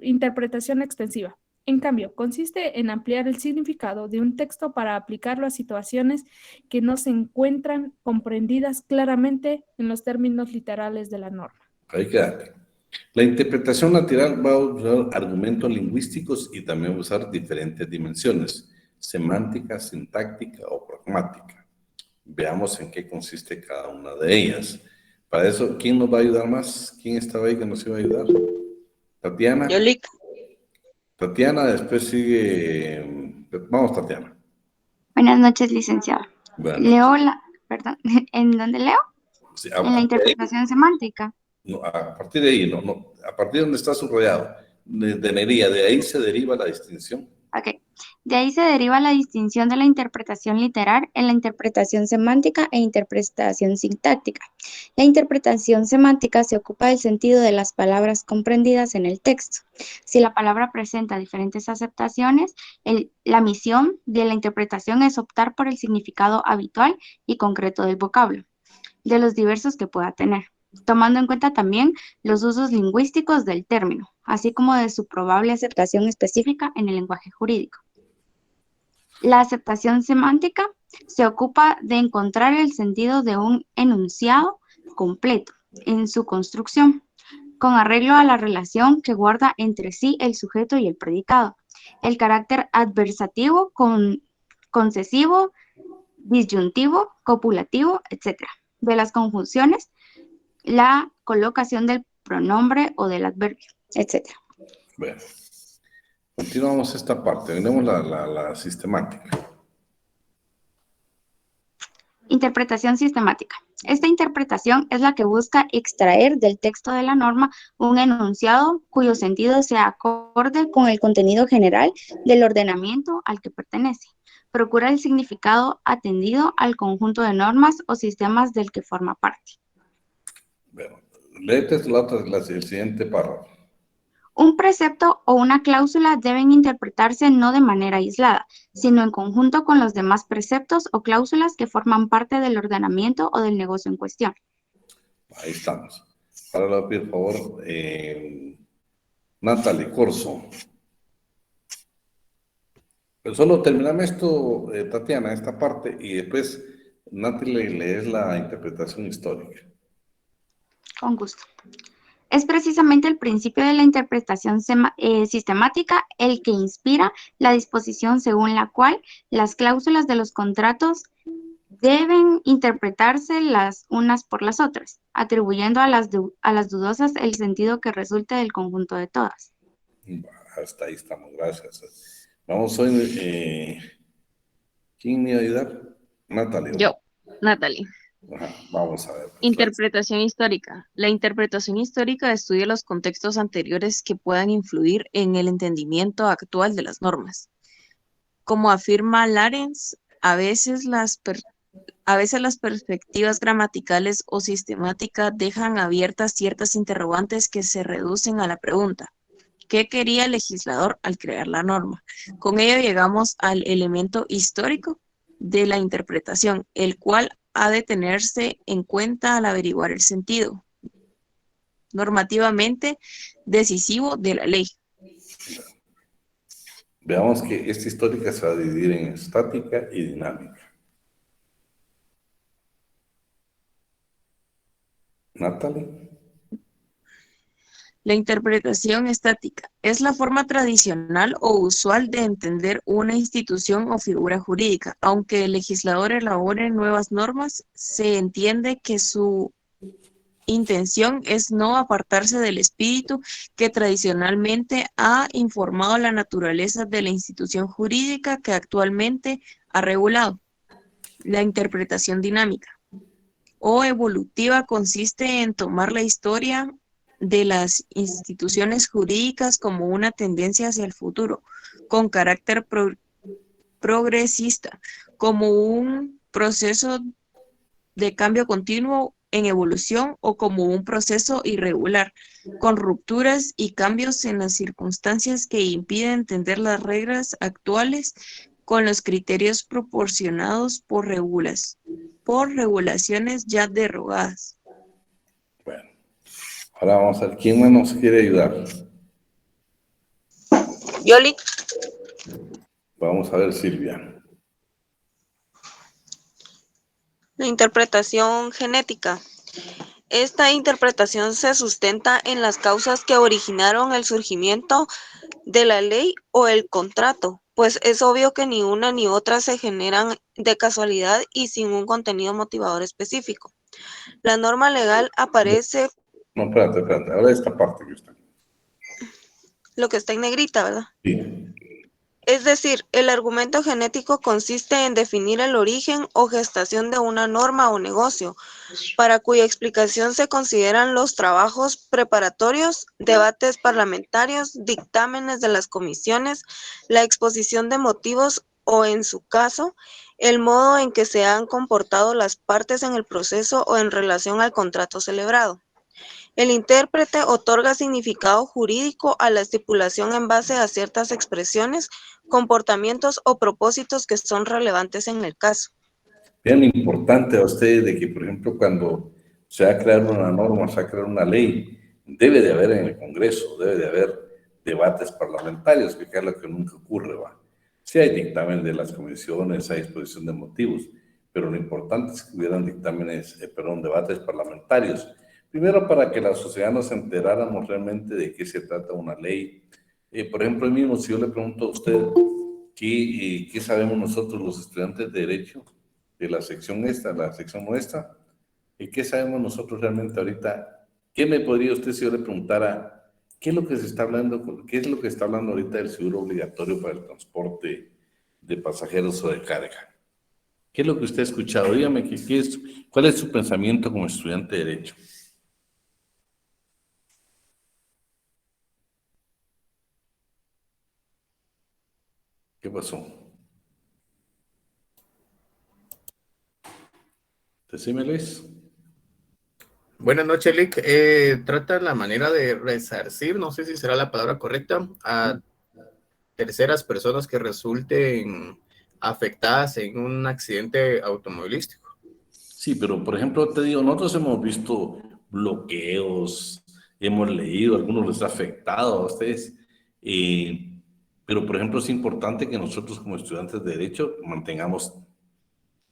interpretación extensiva. En cambio, consiste en ampliar el significado de un texto para aplicarlo a situaciones que no se encuentran comprendidas claramente en los términos literales de la norma. Ahí quédate. La interpretación lateral va a usar argumentos lingüísticos y también va a usar diferentes dimensiones, semántica, sintáctica o pragmática. Veamos en qué consiste cada una de ellas. Para eso, ¿quién nos va a ayudar más? ¿Quién estaba ahí que nos iba a ayudar? Tatiana. Yolik. Tatiana, después sigue... Vamos, Tatiana. Buenas noches, licenciado. Bueno, Perdón, ¿en dónde leo? sí, En la interpretación semántica. no, a partir de ahí, no, a partir de donde está subrayado, de Nería, de ahí se deriva la distinción. Ok. De ahí se deriva la distinción de la interpretación literal en la interpretación semántica e interpretación sintáctica. La interpretación semántica se ocupa del sentido de las palabras comprendidas en el texto. Si la palabra presenta diferentes aceptaciones, la misión de la interpretación es optar por el significado habitual y concreto del vocablo, de los diversos que pueda tener, tomando en cuenta también los usos lingüísticos del término, así como de su probable aceptación específica en el lenguaje jurídico. La aceptación semántica se ocupa de encontrar el sentido de un enunciado completo en su construcción, con arreglo a la relación que guarda entre sí el sujeto y el predicado, el carácter adversativo, concesivo, disyuntivo, copulativo, etc. De las conjunciones, la colocación del pronombre o del adverbio, etc. Bueno, continuamos esta parte, tenemos la sistemática. Interpretación sistemática. Esta interpretación es la que busca extraer del texto de la norma un enunciado cuyo sentido sea acorde con el contenido general del ordenamiento al que pertenece. Procura el significado atendido al conjunto de normas o sistemas del que forma parte. Bueno, léete el siguiente párrafo. Un precepto o una cláusula deben interpretarse no de manera aislada, sino en conjunto con los demás preceptos o cláusulas que forman parte del ordenamiento o del negocio en cuestión. Ahí estamos. Ahora le voy a pedir, por favor, Natalie Corso. Pero solo terminame esto, Tatiana, esta parte, y después Natalie lees la interpretación histórica. Con gusto. Es precisamente el principio de la interpretación sistemática el que inspira la disposición según la cual las cláusulas de los contratos deben interpretarse las unas por las otras, atribuyendo a las dudosas el sentido que resulte del conjunto de todas. Hasta ahí estamos, gracias. Vamos hoy, ¿quién me va a ayudar? Natalie. Yo, Natalie. Ajá, vamos a ver. Interpretación histórica. La interpretación histórica estudia los contextos anteriores que puedan influir en el entendimiento actual de las normas. Como afirma Larens, a veces las perspectivas gramaticales o sistemáticas dejan abiertas ciertas interrogantes que se reducen a la pregunta: ¿qué quería el legislador al crear la norma? Con ello llegamos al elemento histórico de la interpretación, el cual ha de tenerse en cuenta al averiguar el sentido normativamente decisivo de la ley. Veamos que esta histórica se va a dividir en estática y dinámica. Natalie. La interpretación estática es la forma tradicional o usual de entender una institución o figura jurídica. Aunque el legislador elabore nuevas normas, se entiende que su intención es no apartarse del espíritu que tradicionalmente ha informado la naturaleza de la institución jurídica que actualmente ha regulado. La interpretación dinámica o evolutiva consiste en tomar la historia de las instituciones jurídicas como una tendencia hacia el futuro, con carácter progresista, como un proceso de cambio continuo en evolución o como un proceso irregular, con rupturas y cambios en las circunstancias que impiden entender las reglas actuales con los criterios proporcionados por regulaciones ya derogadas. Bueno, ahora vamos a ver quién más nos quiere ayudar. Yoli. Vamos a ver, Silvia. La interpretación genética. Esta interpretación se sustenta en las causas que originaron el surgimiento de la ley o el contrato, pues es obvio que ni una ni otra se generan de casualidad y sin un contenido motivador específico. La norma legal aparece... No, espérate, ahora esta parte que está. Lo que está en negrita, ¿verdad? Sí. Es decir, el argumento genético consiste en definir el origen o gestación de una norma o negocio, para cuya explicación se consideran los trabajos preparatorios, debates parlamentarios, dictámenes de las comisiones, la exposición de motivos o, en su caso, el modo en que se han comportado las partes en el proceso o en relación al contrato celebrado. El intérprete otorga significado jurídico a la estipulación en base a ciertas expresiones, comportamientos o propósitos que son relevantes en el caso. Vean lo importante a ustedes de que, por ejemplo, cuando se va a crear una norma, se va a crear una ley, debe de haber en el Congreso, debe de haber debates parlamentarios, que es lo que nunca ocurre, ¿va? Sí hay dictamen de las comisiones, hay exposición de motivos, pero lo importante es que hubieran debates parlamentarios. Primero, para que la sociedad nos enteráramos realmente de qué se trata una ley. Por ejemplo, mismo, si yo le pregunto a usted, ¿qué sabemos nosotros los estudiantes de Derecho de la sección nuestra? ¿Y qué sabemos nosotros realmente ahorita? ¿Qué me podría usted, si yo le preguntara, qué es lo que se está hablando, qué es lo que está hablando ahorita del seguro obligatorio para el transporte de pasajeros o de carga? ¿Qué es lo que usted ha escuchado? Dígame, ¿cuál es su pensamiento como estudiante de Derecho? ¿Qué pasó? Decime, Luis. Buenas noches, Lick. Trata la manera de resarcir, no sé si será la palabra correcta, a terceras personas que resulten afectadas en un accidente automovilístico. Sí, pero por ejemplo, te digo, nosotros hemos visto bloqueos, hemos leído, algunos les ha afectado a ustedes, pero por ejemplo es importante que nosotros como estudiantes de Derecho mantengamos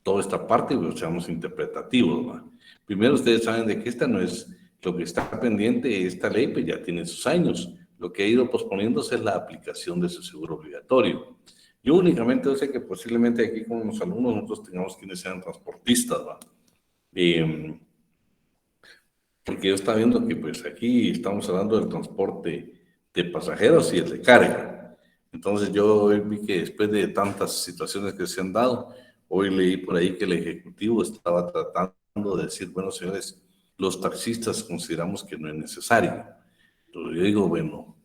toda esta parte y seamos interpretativos, ¿va? Primero, ustedes saben de que esta no es lo que está pendiente, esta ley pues ya tiene sus años. Lo que ha ido posponiéndose es la aplicación de su seguro obligatorio. Yo únicamente sé que posiblemente aquí con los alumnos nosotros tengamos quienes sean transportistas, ¿va? Porque yo estaba viendo que pues aquí estamos hablando del transporte de pasajeros y el de carga. Entonces yo vi que después de tantas situaciones que se han dado, hoy leí por ahí que el Ejecutivo estaba tratando de decir, bueno, señores, los taxistas consideramos que no es necesario. Entonces yo digo, bueno,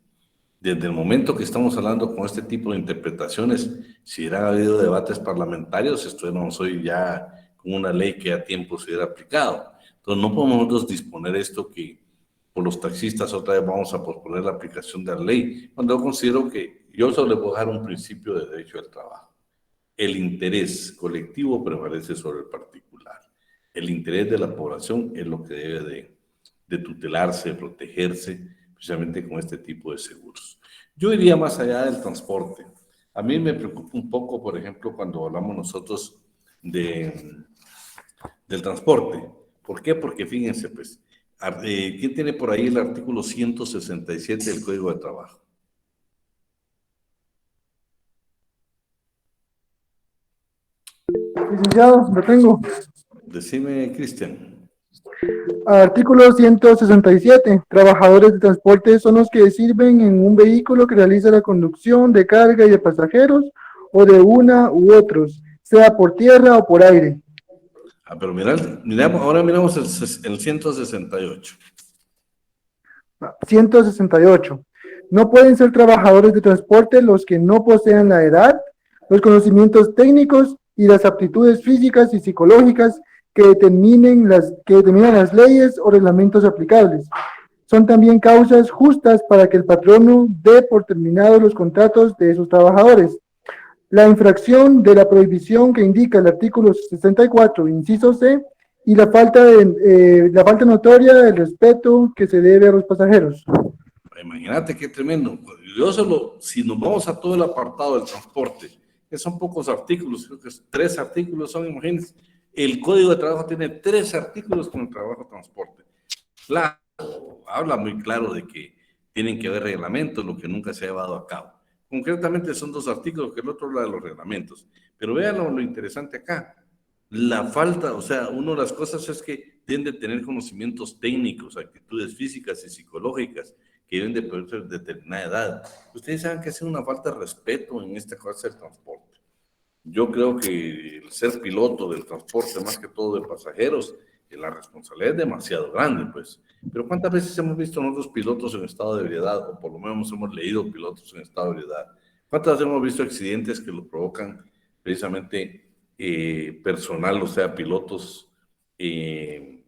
Desde el momento que estamos hablando con este tipo de interpretaciones, si hubieran habido debates parlamentarios, estuviéramos hoy ya con una ley que a tiempo se hubiera aplicado. Entonces, no podemos nosotros disponer esto que por los taxistas otra vez vamos a posponer la aplicación de la ley, cuando yo considero que yo solo le puedo dejar un principio de derecho al trabajo. El interés colectivo prevalece sobre el particular. El interés de la población es lo que debe de tutelarse, protegerse, especialmente con este tipo de seguros. Yo iría más allá del transporte. A mí me preocupa un poco, por ejemplo, cuando hablamos nosotros del transporte. ¿Por qué? Porque fíjense, pues, ¿quién tiene por ahí el artículo 167 del Código de Trabajo? Licenciado, lo tengo. Decime, Cristian. Artículo 167. Trabajadores de transporte son los que sirven en un vehículo que realiza la conducción de carga y de pasajeros o de una u otros, sea por tierra o por aire. Pero miramos, ahora miramos el 168. 168. No pueden ser trabajadores de transporte los que no posean la edad, los conocimientos técnicos y las aptitudes físicas y psicológicas que determinen las leyes o reglamentos aplicables. Son también causas justas para que el patrono dé por terminados los contratos de esos trabajadores. La infracción de la prohibición que indica el artículo 64, inciso C, y la falta notoria del respeto que se debe a los pasajeros. Imagínate qué tremendo. Yo solo, si nos vamos a todo el apartado del transporte, que son pocos artículos, creo que 3 artículos son, imagínense, el Código de Trabajo tiene 3 artículos con el trabajo de transporte. Claro, habla muy claro de que tienen que haber reglamentos, lo que nunca se ha llevado a cabo. Concretamente son 2 artículos, que el otro habla de los reglamentos. Pero vean lo interesante acá. La falta, o sea, una de las cosas es que deben de tener conocimientos técnicos, actitudes físicas y psicológicas que deben de poder ser de determinada edad. Ustedes saben que es una falta de respeto en esta cosa del transporte. Yo creo que el ser piloto del transporte, más que todo de pasajeros, la responsabilidad es demasiado grande, pues. Pero ¿cuántas veces hemos visto nosotros pilotos en estado de ebriedad, o por lo menos hemos leído pilotos en estado de ebriedad? ¿Cuántas veces hemos visto accidentes que lo provocan precisamente personal, o sea, pilotos,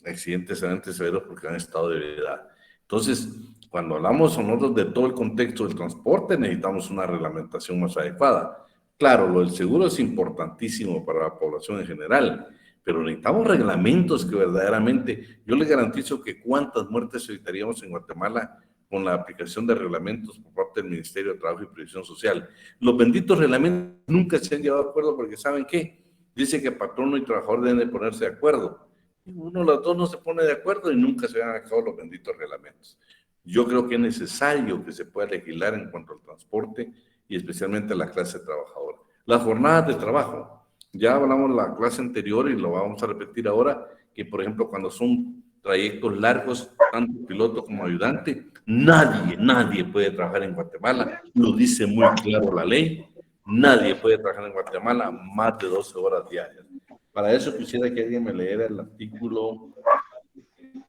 accidentes severos porque han estado de ebriedad? Entonces, cuando hablamos nosotros de todo el contexto del transporte, necesitamos una reglamentación más adecuada. Claro, lo del seguro es importantísimo para la población en general, pero necesitamos reglamentos que verdaderamente, yo le garantizo que cuántas muertes evitaríamos en Guatemala con la aplicación de reglamentos por parte del Ministerio de Trabajo y Previsión Social. Los benditos reglamentos nunca se han llevado a acuerdo porque ¿saben qué? Dice que patrono y trabajador deben de ponerse de acuerdo. Uno de los dos no se pone de acuerdo y nunca se van a cabo los benditos reglamentos. Yo creo que es necesario que se pueda legislar en cuanto al transporte y especialmente a la clase trabajadora. Las jornadas de trabajo. Ya hablamos en la clase anterior y lo vamos a repetir ahora, que por ejemplo cuando son trayectos largos, tanto piloto como ayudante, nadie puede trabajar en Guatemala, lo dice muy claro la ley, nadie puede trabajar en Guatemala más de 12 horas diarias. Para eso quisiera que alguien me leyera el artículo,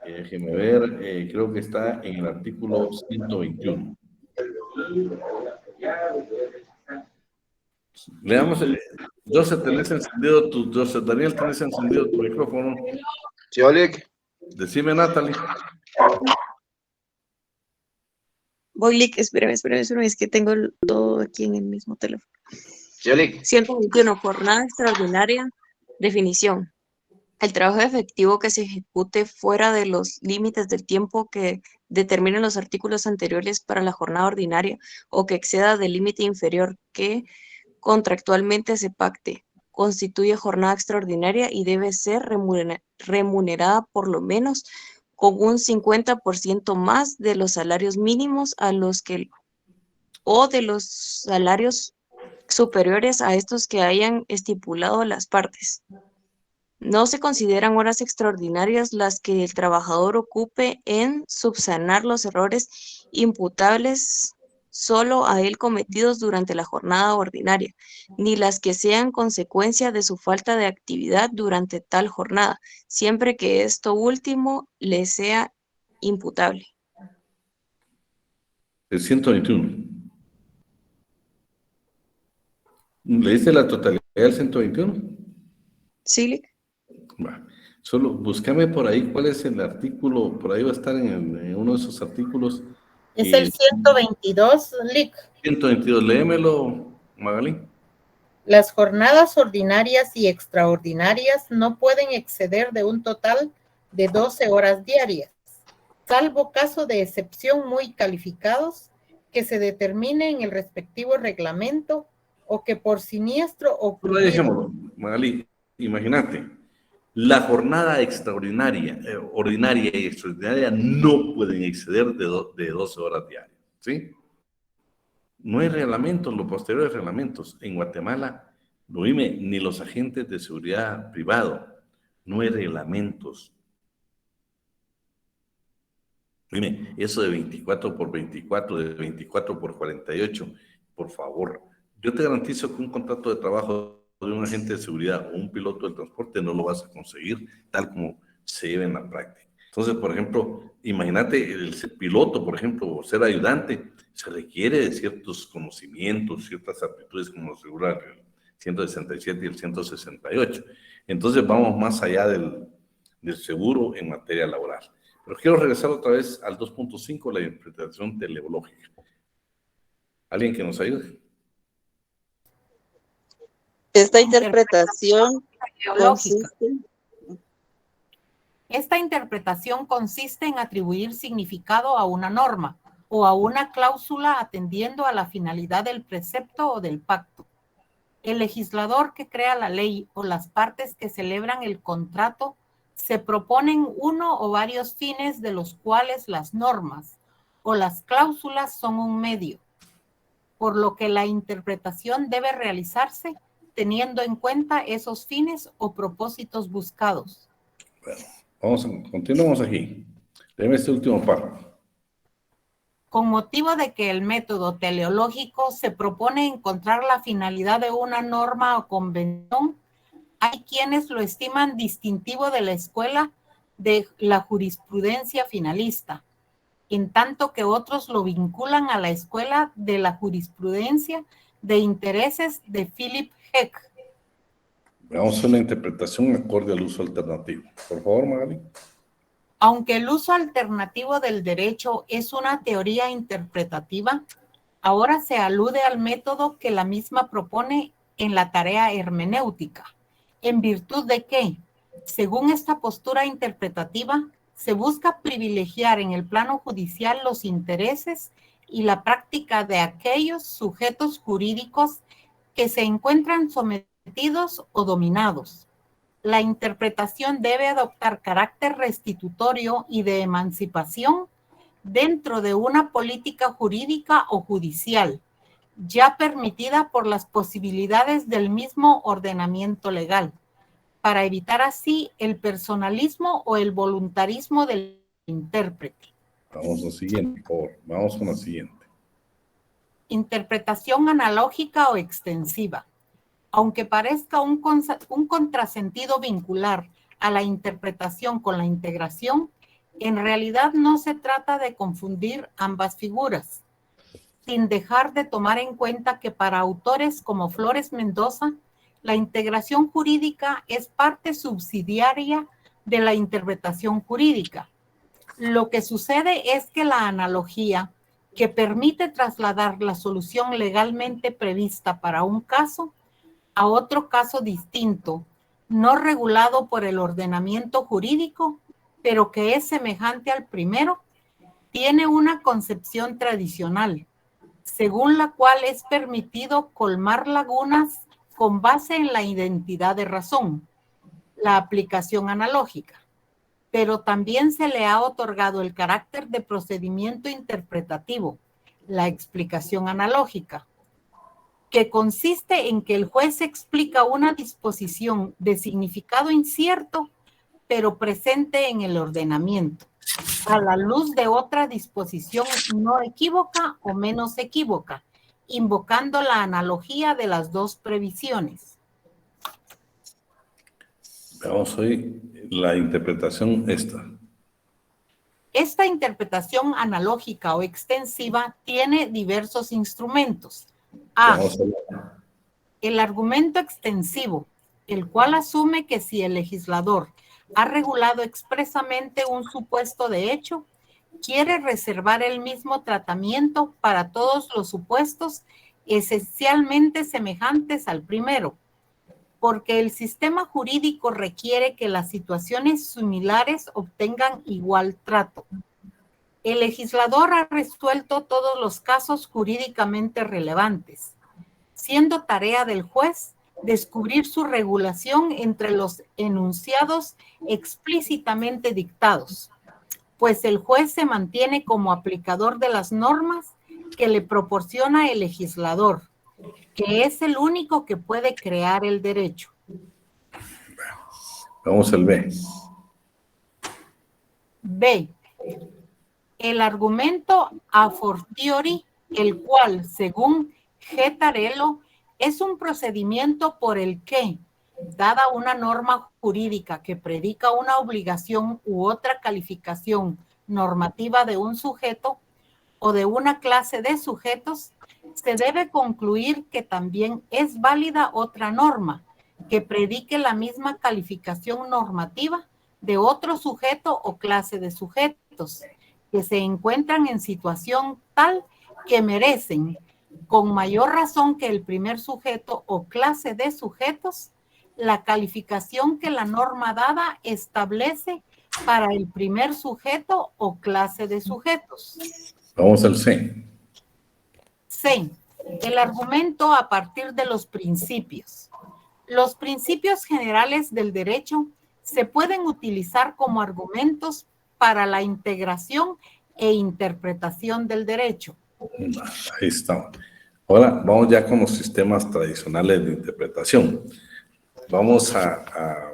déjeme ver, creo que está en el artículo 121. Leamos el... Joseph, Daniel, tenés encendido tu micrófono. Sí, Oleg. Decime, Natalie. Voy, Lick, espérame, es que tengo todo aquí en el mismo teléfono. Sí, Oleg. 121, jornada extraordinaria, definición. El trabajo efectivo que se ejecute fuera de los límites del tiempo que determinen los artículos anteriores para la jornada ordinaria o que exceda del límite inferior que contractualmente se pacte, constituye jornada extraordinaria y debe ser remunerada por lo menos con un 50% más de los salarios mínimos o de los salarios superiores a estos que hayan estipulado las partes. No se consideran horas extraordinarias las que el trabajador ocupe en subsanar los errores imputables solo a él cometidos durante la jornada ordinaria, ni las que sean consecuencia de su falta de actividad durante tal jornada, siempre que esto último le sea imputable. El 121. ¿Leíste la totalidad del 121? Sí, Lick. Va. Solo búscame por ahí cuál es el artículo, por ahí va a estar en uno de esos artículos. Es el 122, Lick. 122, léemelo, Magali. Las jornadas ordinarias y extraordinarias no pueden exceder de un total de 12 horas diarias, salvo caso de excepción muy calificados que se determine en el respectivo reglamento o que por siniestro Pero ocurrido. dejémoslo, Magali, imagínate, la jornada extraordinaria, ordinaria y extraordinaria no pueden exceder de 12 horas diarias, ¿sí? No hay reglamentos, los posteriores reglamentos. En Guatemala, no dime, ni los agentes de seguridad privado, no hay reglamentos. Dime, eso de 24 por 24, de 24 por 48, por favor, yo te garantizo que un contrato de trabajo de un agente de seguridad o un piloto del transporte no lo vas a conseguir tal como se lleva en la práctica. Entonces, por ejemplo, imagínate el ser piloto, por ejemplo, o ser ayudante, se requiere de ciertos conocimientos, ciertas aptitudes como asegura el 167 y el 168. Entonces, vamos más allá del seguro en materia laboral. Pero quiero regresar otra vez al 2.5, la interpretación teleológica. ¿Alguien que nos ayude? Esta interpretación consiste en atribuir significado a una norma o a una cláusula atendiendo a la finalidad del precepto o del pacto. El legislador que crea la ley o las partes que celebran el contrato se proponen uno o varios fines de los cuales las normas o las cláusulas son un medio, por lo que la interpretación debe realizarse teniendo en cuenta esos fines o propósitos buscados. Bueno, continuamos aquí. Deme este último párrafo. Con motivo de que el método teleológico se propone encontrar la finalidad de una norma o convención, hay quienes lo estiman distintivo de la escuela de la jurisprudencia finalista, en tanto que otros lo vinculan a la escuela de la jurisprudencia de intereses de Philip Heck. Veamos una interpretación acorde al uso alternativo. Por favor, Magali. Aunque el uso alternativo del derecho es una teoría interpretativa, ahora se alude al método que la misma propone en la tarea hermenéutica, en virtud de que, según esta postura interpretativa, se busca privilegiar en el plano judicial los intereses y la práctica de aquellos sujetos jurídicos que se encuentran sometidos o dominados. La interpretación debe adoptar carácter restitutorio y de emancipación dentro de una política jurídica o judicial, ya permitida por las posibilidades del mismo ordenamiento legal, para evitar así el personalismo o el voluntarismo del intérprete. Vamos a la siguiente, por favor. Vamos con la siguiente. Interpretación analógica o extensiva. Aunque parezca un contrasentido vincular a la interpretación con la integración, en realidad no se trata de confundir ambas figuras, sin dejar de tomar en cuenta que para autores como Flores Mendoza, la integración jurídica es parte subsidiaria de la interpretación jurídica. Lo que sucede es que la analogía, que permite trasladar la solución legalmente prevista para un caso a otro caso distinto, no regulado por el ordenamiento jurídico, pero que es semejante al primero, tiene una concepción tradicional, según la cual es permitido colmar lagunas con base en la identidad de razón, la aplicación analógica, pero también se le ha otorgado el carácter de procedimiento interpretativo, la explicación analógica, que consiste en que el juez explica una disposición de significado incierto, pero presente en el ordenamiento, a la luz de otra disposición no equívoca o menos equívoca, invocando la analogía de las dos previsiones. Veamos hoy la interpretación esta. Esta interpretación analógica o extensiva tiene diversos instrumentos. El argumento extensivo, el cual asume que si el legislador ha regulado expresamente un supuesto de hecho, quiere reservar el mismo tratamiento para todos los supuestos esencialmente semejantes al primero, porque el sistema jurídico requiere que las situaciones similares obtengan igual trato. El legislador ha resuelto todos los casos jurídicamente relevantes, siendo tarea del juez descubrir su regulación entre los enunciados explícitamente dictados, pues el juez se mantiene como aplicador de las normas que le proporciona el legislador, que es el único que puede crear el derecho. Vamos al B. B. El argumento a fortiori, el cual, según Gettarello, es un procedimiento por el que, dada una norma jurídica que predica una obligación u otra calificación normativa de un sujeto o de una clase de sujetos, se debe concluir que también es válida otra norma que predique la misma calificación normativa de otro sujeto o clase de sujetos que se encuentran en situación tal que merecen, con mayor razón que el primer sujeto o clase de sujetos, la calificación que la norma dada establece para el primer sujeto o clase de sujetos. Vamos al C. C. El argumento a partir de los principios. Los principios generales del derecho se pueden utilizar como argumentos para la integración e interpretación del derecho. Ahí está. Ahora vamos ya con los sistemas tradicionales de interpretación. Vamos a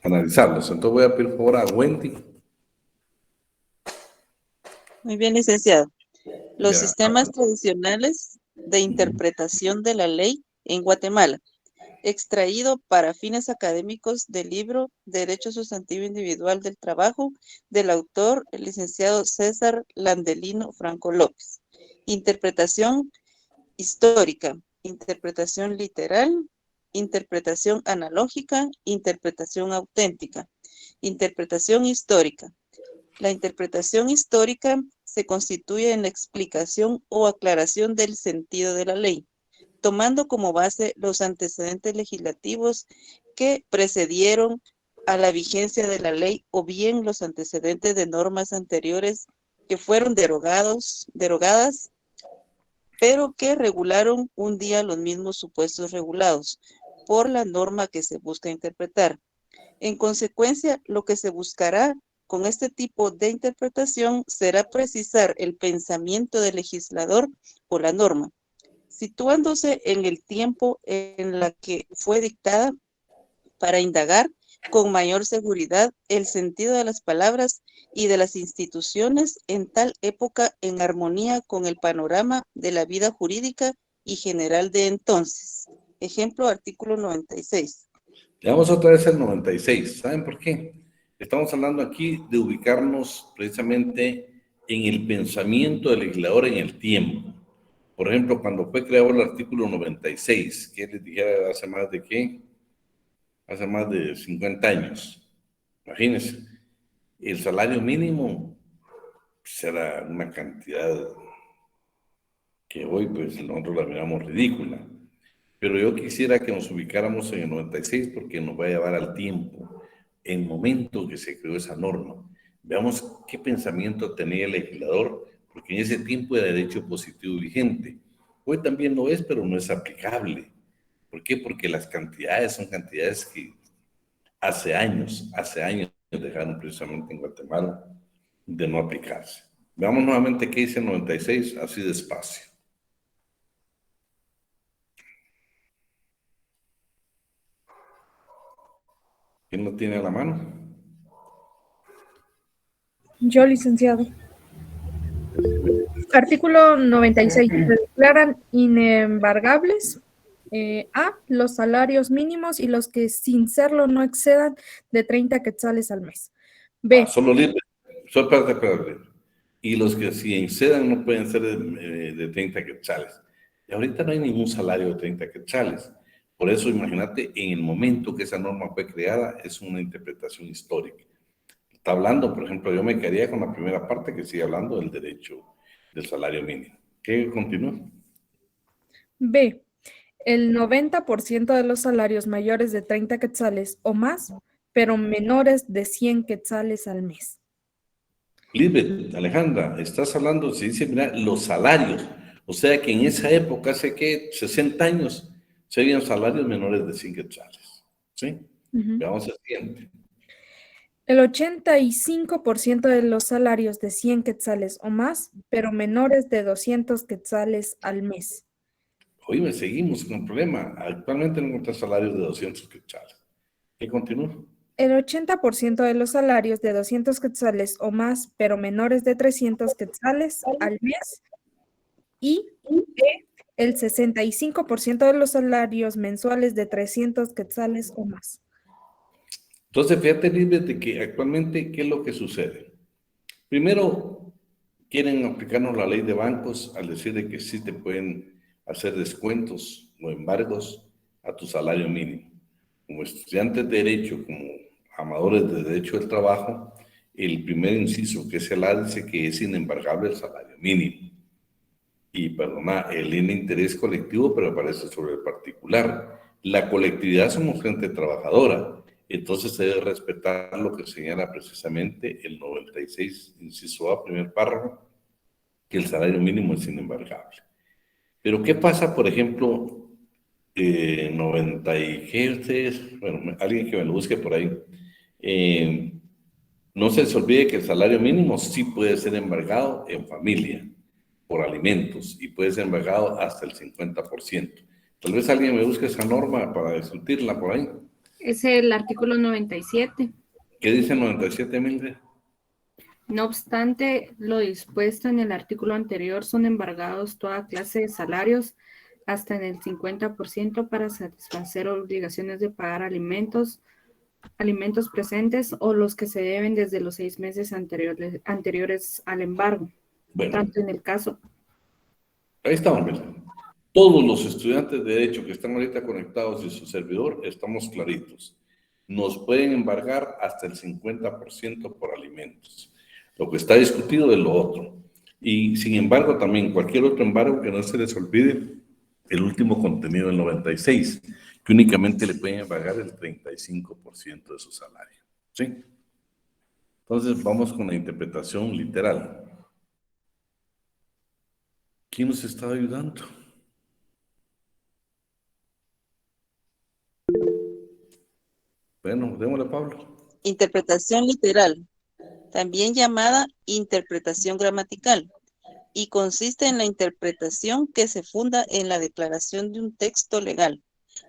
analizarlos. Entonces voy a pedir por favor a Wendy. Muy bien, licenciado. Los Ya. sistemas tradicionales de interpretación de la ley en Guatemala, extraído para fines académicos del libro Derecho Sustantivo Individual del Trabajo, del autor, el licenciado César Landelino Franco López. Interpretación histórica, interpretación literal, interpretación analógica, interpretación auténtica. Interpretación histórica. La interpretación histórica se constituye en la explicación o aclaración del sentido de la ley, tomando como base los antecedentes legislativos que precedieron a la vigencia de la ley o bien los antecedentes de normas anteriores que fueron derogadas, pero que regularon un día los mismos supuestos regulados por la norma que se busca interpretar. En consecuencia, lo que se buscará con este tipo de interpretación será precisar el pensamiento del legislador o la norma, situándose en el tiempo en la que fue dictada para indagar con mayor seguridad el sentido de las palabras y de las instituciones en tal época en armonía con el panorama de la vida jurídica y general de entonces. Ejemplo, artículo 96. Veamos otra vez el 96. ¿Saben por qué? Estamos hablando aquí de ubicarnos precisamente en el pensamiento del legislador en el tiempo. Por ejemplo, cuando fue creado el artículo 96, que les dijera hace más de ¿qué? Hace más de 50 años. Imagínense, el salario mínimo será una cantidad que hoy pues nosotros la miramos ridícula. Pero yo quisiera que nos ubicáramos en el 96 porque nos va a llevar al tiempo, en el momento que se creó esa norma. Veamos qué pensamiento tenía el legislador, porque en ese tiempo era derecho positivo vigente. Hoy también lo es, pero no es aplicable. ¿Por qué? Porque las cantidades son cantidades que hace años dejaron precisamente en Guatemala de no aplicarse. Veamos nuevamente qué dice el 96, así despacio. ¿Quién lo tiene a la mano? Yo, licenciado. Artículo 96. Se declaran inembargables a los salarios mínimos y los que sin serlo no excedan de 30 quetzales al mes. B. Solo libre. Espérate. Y los que si excedan no pueden ser de 30 quetzales. Y ahorita no hay ningún salario de 30 quetzales. Por eso, imagínate, en el momento que esa norma fue creada, es una interpretación histórica. Está hablando, por ejemplo, yo me quedaría con la primera parte que sigue hablando del derecho del salario mínimo. ¿Qué continúa? B. El 90% de los salarios mayores de 30 quetzales o más, pero menores de 100 quetzales al mes. Lisbeth, Alejandra, estás hablando, se dice, mira, los salarios. O sea que en esa época, hace que 60 años, se habían salarios menores de 100 quetzales. ¿Sí? Veamos el siguiente. El 85% de los salarios de 100 quetzales o más, pero menores de 200 quetzales al mes. Oye, seguimos con el problema. Actualmente no encuentras salarios de 200 quetzales. ¿Qué continúa? El 80% de los salarios de 200 quetzales o más, pero menores de 300 quetzales al mes. Y el 65% de los salarios mensuales de 300 quetzales o más. Entonces, fíjate, Lisbeth, de que actualmente, ¿qué es lo que sucede? Primero, quieren aplicarnos la ley de bancos al decir de que sí te pueden hacer descuentos o embargos a tu salario mínimo. Como estudiantes de Derecho, como amadores de Derecho del Trabajo, el primer inciso que es el A dice que es inembargable el salario mínimo. Y, perdona, el interés colectivo, pero aparece sobre el particular. La colectividad somos gente trabajadora. Entonces se debe respetar lo que señala precisamente el 96, inciso A, primer párrafo, que el salario mínimo es inembargable. Pero ¿qué pasa, por ejemplo, 90 y qué ustedes, bueno, alguien que me lo busque por ahí, no se les olvide que el salario mínimo sí puede ser embargado en familia, por alimentos, y puede ser embargado hasta el 50%. Tal vez alguien me busque esa norma para discutirla por ahí. Es el artículo 97. ¿Qué dice el 97, Mildred? No obstante, lo dispuesto en el artículo anterior son embargados toda clase de salarios hasta en el 50% para satisfacer obligaciones de pagar alimentos presentes o los que se deben desde los 6 meses anteriores al embargo. Bueno, tanto en el caso. Ahí estamos, Mildred. Todos los estudiantes de Derecho que están ahorita conectados y su servidor, estamos claritos. Nos pueden embargar hasta el 50% por alimentos. Lo que está discutido es lo otro. Y sin embargo, también cualquier otro embargo que no se les olvide, el último contenido del 96, que únicamente le pueden embargar el 35% de su salario. ¿Sí? Entonces, vamos con la interpretación literal. ¿Quién nos está ayudando? Bueno, démosle, Pablo. Interpretación literal, también llamada interpretación gramatical, y consiste en la interpretación que se funda en la declaración de un texto legal,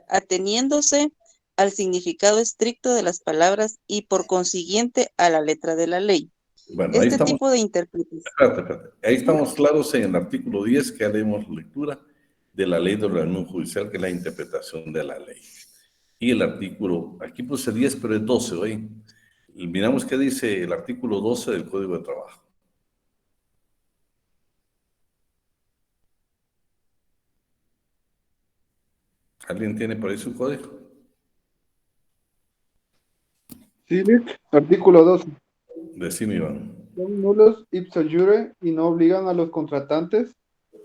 ateniéndose al significado estricto de las palabras y por consiguiente a la letra de la ley. Bueno, ahí estamos. Tipo de interpretación. Espérate. Ahí estamos claros en el artículo 10, que haremos lectura de la ley de ordenamiento judicial, que es la interpretación de la ley. Y el artículo, aquí puse 10, pero es 12 hoy. Y miramos qué dice el artículo 12 del Código de Trabajo. ¿Alguien tiene por ahí su código? Sí, artículo 12. Decime, Iván. Son nulos ipso iure y no obligan a los contratantes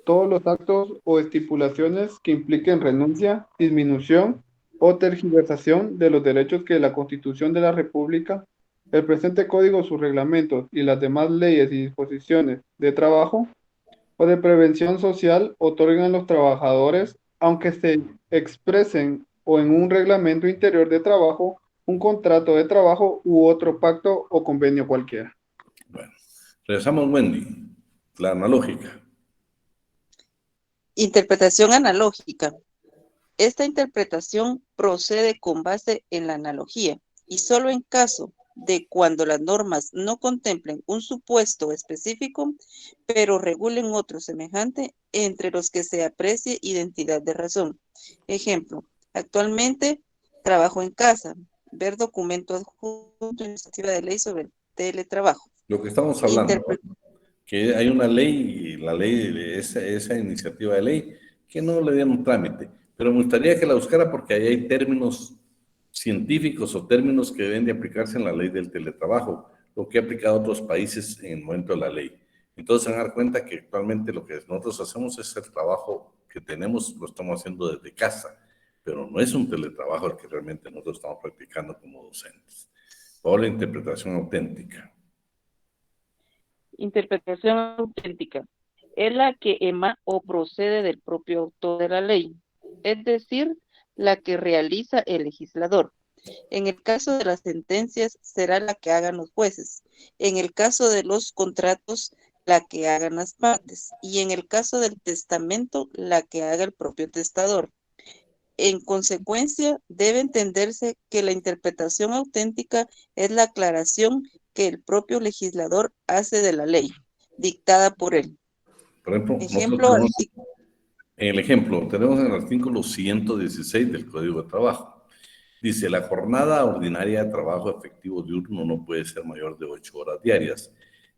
todos los actos o estipulaciones que impliquen renuncia, disminución o tergiversación de los derechos que la Constitución de la República, el presente Código, sus reglamentos y las demás leyes y disposiciones de trabajo o de prevención social otorgan a los trabajadores, aunque se expresen o en un reglamento interior de trabajo, un contrato de trabajo u otro pacto o convenio cualquiera. Bueno, regresamos, Wendy. La analógica. Interpretación analógica. Esta interpretación procede con base en la analogía y solo en caso de cuando las normas no contemplen un supuesto específico, pero regulen otro semejante entre los que se aprecie identidad de razón. Ejemplo, actualmente trabajo en casa, ver documento adjunto, iniciativa de ley sobre el teletrabajo. Lo que estamos hablando, que hay una ley, y la ley de esa iniciativa de ley, que no le dieron trámite. pero me gustaría que la buscara porque ahí hay términos científicos o términos que deben de aplicarse en la ley del teletrabajo, lo que ha aplicado a otros países en el momento de la ley. Entonces se van a dar cuenta que actualmente lo que nosotros hacemos es el trabajo que tenemos, lo estamos haciendo desde casa, pero no es un teletrabajo el que realmente nosotros estamos practicando como docentes. Por la interpretación auténtica. Interpretación auténtica es la que emana o procede del propio autor de la ley, es decir, la que realiza el legislador. En el caso de las sentencias, será la que hagan los jueces. En el caso de los contratos, la que hagan las partes. Y en el caso del testamento, la que haga el propio testador. En consecuencia, debe entenderse que la interpretación auténtica es la aclaración que el propio legislador hace de la ley, dictada por él. Por ejemplo, Ejemplo, en el ejemplo, tenemos en el artículo 116 del Código de Trabajo. Dice, la jornada ordinaria de trabajo efectivo diurno no puede ser mayor de 8 horas diarias,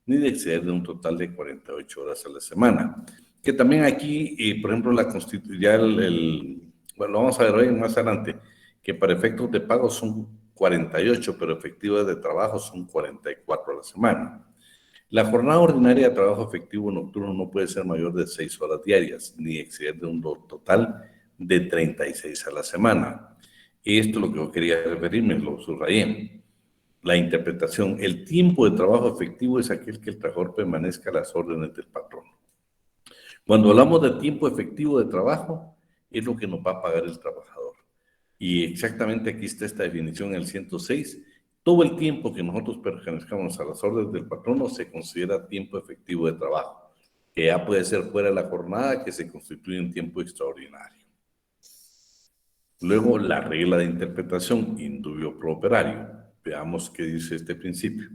ni de exceder de un total de 48 horas a la semana. Que también aquí, por ejemplo, la Constitución, bueno, lo vamos a ver hoy más adelante, que para efectos de pago son 48, pero efectivas de trabajo son 44 a la semana. La jornada ordinaria de trabajo efectivo nocturno no puede ser mayor de 6 horas diarias, ni exceder de un total de 36 a la semana. Esto es lo que yo quería referirme, lo subrayé. La interpretación, el tiempo de trabajo efectivo es aquel que el trabajador permanezca a las órdenes del patrón. Cuando hablamos de tiempo efectivo de trabajo, es lo que nos va a pagar el trabajador. Y exactamente aquí está esta definición en el 106. Todo el tiempo que nosotros permanezcamos a las órdenes del patrono se considera tiempo efectivo de trabajo, que ya puede ser fuera de la jornada, que se constituye en tiempo extraordinario. Luego, la regla de interpretación, indubio pro operario. Veamos qué dice este principio.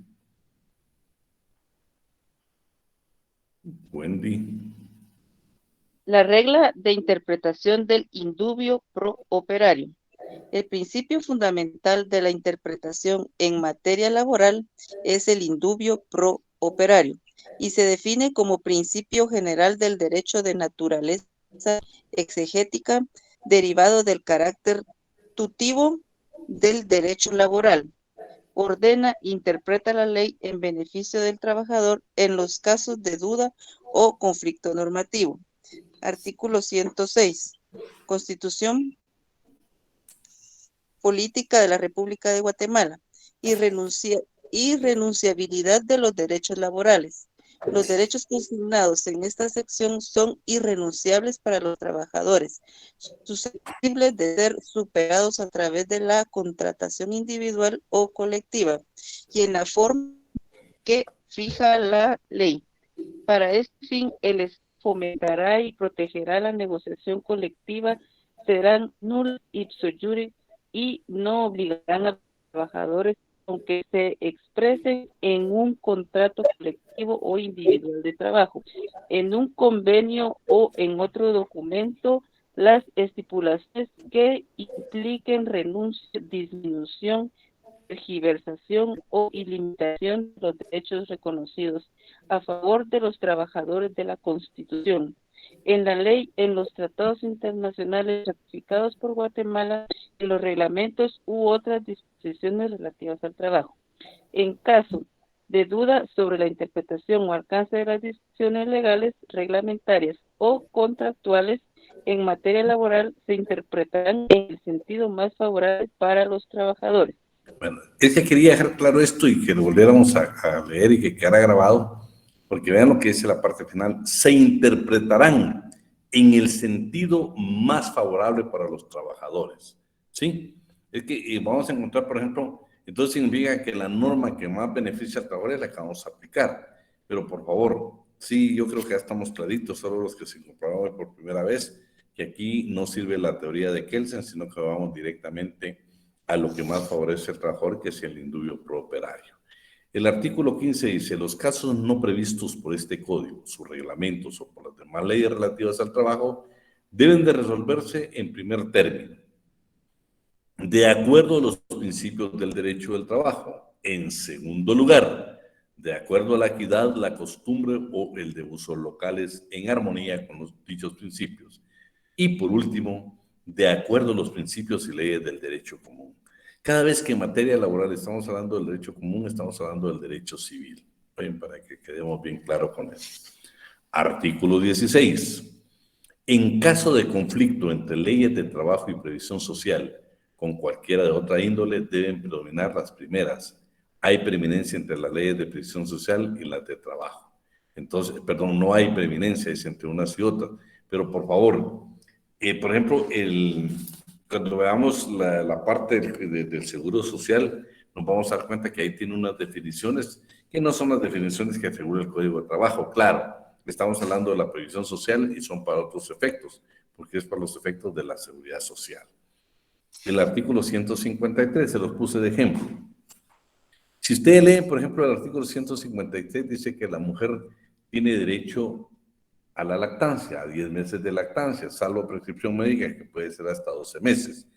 Wendy. la regla de interpretación del indubio pro operario. El principio fundamental de la interpretación en materia laboral es el indubio pro operario y se define como principio general del derecho de naturaleza exegética derivado del carácter tuttivo del derecho laboral. Ordena, interpreta la ley en beneficio del trabajador en los casos de duda o conflicto normativo. Artículo 106. Constitución Política de la República de Guatemala. Irrenunciabilidad de los derechos laborales. Los derechos consignados en esta sección son irrenunciables para los trabajadores, susceptibles de ser superados a través de la contratación individual o colectiva y en la forma que fija la ley. Para este fin, el Estado fomentará y protegerá la negociación colectiva, serán nulas ipso iure y no obligarán a los trabajadores aunque se expresen en un contrato colectivo o individual de trabajo, en un convenio o en otro documento, las estipulaciones que impliquen renuncia, disminución, tergiversación o ilimitación de los derechos reconocidos a favor de los trabajadores de la Constitución, en la ley, en los tratados internacionales ratificados por Guatemala, en los reglamentos u otras disposiciones relativas al trabajo. En caso de duda sobre la interpretación o alcance de las disposiciones legales, reglamentarias o contractuales en materia laboral, se interpretarán en el sentido más favorable para los trabajadores. Bueno, es que quería dejar claro esto y que lo volviéramos a leer y que quedara grabado, porque vean lo que dice la parte final, se interpretarán en el sentido más favorable para los trabajadores, ¿sí? Es que vamos a encontrar, por ejemplo, entonces significa que la norma que más beneficia al trabajador es la que vamos a aplicar, pero por favor, sí, yo creo que ya estamos claritos, solo los que se incorporaron hoy por primera vez, que aquí no sirve la teoría de Kelsen, sino que vamos directamente a lo que más favorece al trabajador, que es el indubio pro operario. El artículo 15 dice, los casos no previstos por este código, sus reglamentos o por las demás leyes relativas al trabajo, deben de resolverse en primer término, de acuerdo a los principios del derecho del trabajo. En segundo lugar, de acuerdo a la equidad, la costumbre o el de usos locales en armonía con los dichos principios. Y por último, de acuerdo a los principios y leyes del derecho común. Cada vez que en materia laboral estamos hablando del derecho común, estamos hablando del derecho civil. Bien, para que quedemos bien claros con eso. Artículo 16. En caso de conflicto entre leyes de trabajo y previsión social con cualquiera de otra índole, deben predominar las primeras. Hay preeminencia entre las leyes de previsión social y las de trabajo. Entonces, perdón, no hay preeminencia, es entre unas y otras. Pero por favor, por ejemplo, cuando veamos la parte del seguro social, nos vamos a dar cuenta que ahí tiene unas definiciones que no son las definiciones que asegura el Código de Trabajo. Claro, estamos hablando de la previsión social y son para otros efectos, porque es para los efectos de la seguridad social. El artículo 153 se los puse de ejemplo. Si usted lee, por ejemplo, el artículo 153, dice que la mujer tiene derecho a la lactancia, a 10 meses de lactancia, salvo prescripción médica, que puede ser hasta 12 meses.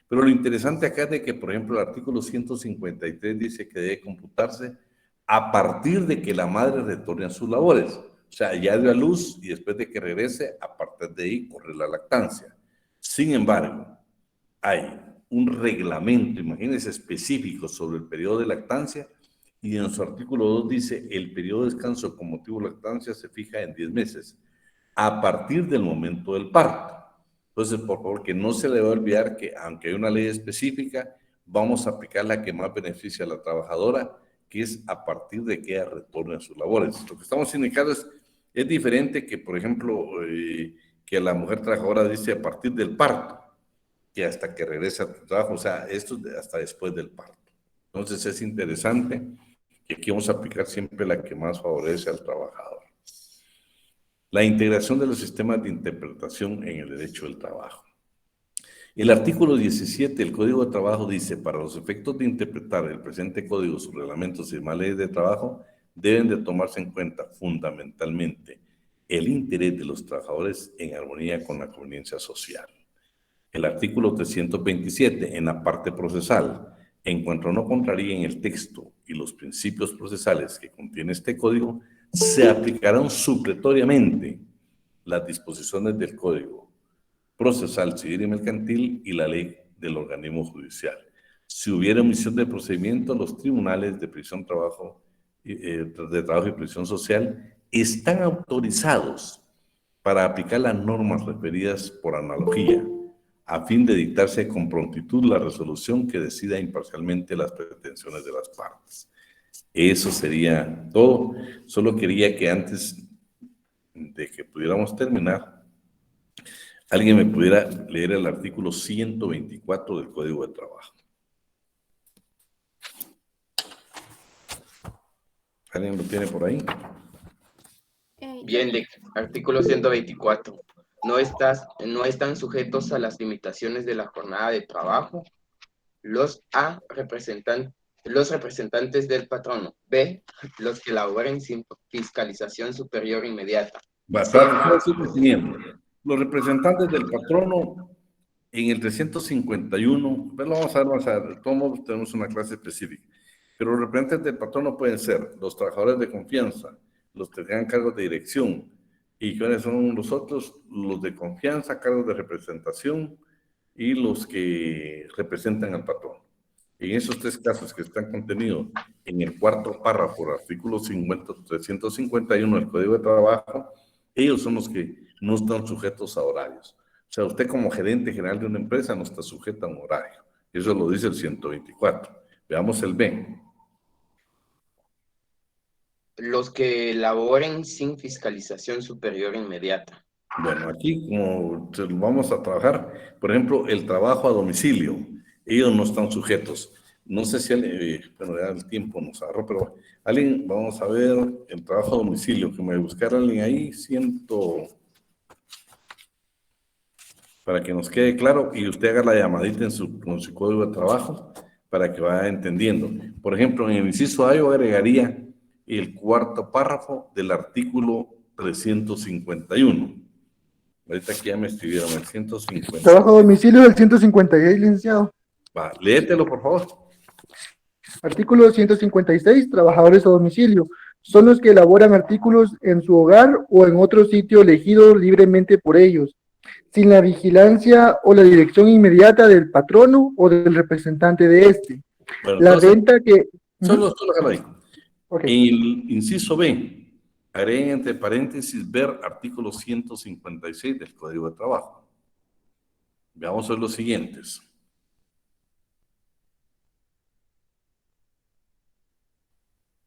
Pero lo interesante acá es de que, por ejemplo, el artículo 153 dice que debe computarse a partir de que la madre retorne a sus labores. O sea, ya dio a luz y después de que regrese, a partir de ahí corre la lactancia. Sin embargo, hay un reglamento, imagínense, específico sobre el periodo de lactancia, y en su artículo 2 dice, el periodo de descanso con motivo de lactancia se fija en 10 meses, a partir del momento del parto. Entonces, por favor, que no se le va a olvidar que, aunque hay una ley específica, vamos a aplicar la que más beneficia a la trabajadora, que es a partir de que ella retorne a sus labores. Lo que estamos indicando es diferente que, por ejemplo, que la mujer trabajadora dice a partir del parto, que hasta que regrese a tu trabajo, o sea, esto hasta después del parto. Entonces es interesante que aquí vamos a aplicar siempre la que más favorece al trabajador. La integración de los sistemas de interpretación en el derecho del trabajo. El artículo 17 del Código de Trabajo dice, para los efectos de interpretar el presente código, sus reglamentos y demás leyes de trabajo, deben de tomarse en cuenta fundamentalmente el interés de los trabajadores en armonía con la conveniencia social. El artículo 327, en la parte procesal, en cuanto no contraríen el texto y los principios procesales que contiene este código, se aplicarán supletoriamente las disposiciones del Código Procesal Civil y Mercantil y la ley del organismo judicial. Si hubiera omisión de procedimiento, los tribunales de prisión, trabajo y previsión social están autorizados para aplicar las normas referidas por analogía, a fin de dictarse con prontitud la resolución que decida imparcialmente las pretensiones de las partes. Eso sería todo. Solo quería que antes de que pudiéramos terminar, alguien me pudiera leer el artículo 124 del Código de Trabajo. ¿Alguien lo tiene por ahí? Bien, artículo 124. No están sujetos a las limitaciones de la jornada de trabajo. Los representantes del patrono. B, los que laboren sin fiscalización superior inmediata. Los representantes del patrono en el 351, pero vamos a ver, todos tenemos una clase específica, pero los representantes del patrono pueden ser los trabajadores de confianza, los que tengan cargos de dirección, y quiénes son los otros, los de confianza, cargos de representación y los que representan al patrón. En esos tres casos que están contenidos en el cuarto párrafo del artículo 351 del Código de Trabajo, ellos son los que no están sujetos a horarios. O sea, usted como gerente general de una empresa no está sujeto a un horario. Eso lo dice el 124. Veamos el B. Los que laboren sin fiscalización superior inmediata. Bueno, aquí como vamos a trabajar, por ejemplo, el trabajo a domicilio, ellos no están sujetos. No sé si bueno, ya el tiempo nos agarró, pero alguien, vamos a ver, el trabajo a domicilio, que me buscara alguien ahí, para que nos quede claro y usted haga la llamadita con su código de trabajo para que vaya entendiendo. Por ejemplo, en el inciso A yo agregaría el cuarto párrafo del artículo 351. Ahorita aquí ya me escribieron el 150. Trabajo a domicilio del 156, licenciado. Va, léetelo, por favor. Artículo 156, trabajadores a domicilio. Son los que elaboran artículos en su hogar o en otro sitio elegido libremente por ellos, sin la vigilancia o la dirección inmediata del patrono o del representante de este. Bueno, La entonces, renta que... solo déjalo ahí. Ok. En el inciso B, agreguen entre paréntesis ver artículo 156 del Código de Trabajo. Veamos hoy los siguientes.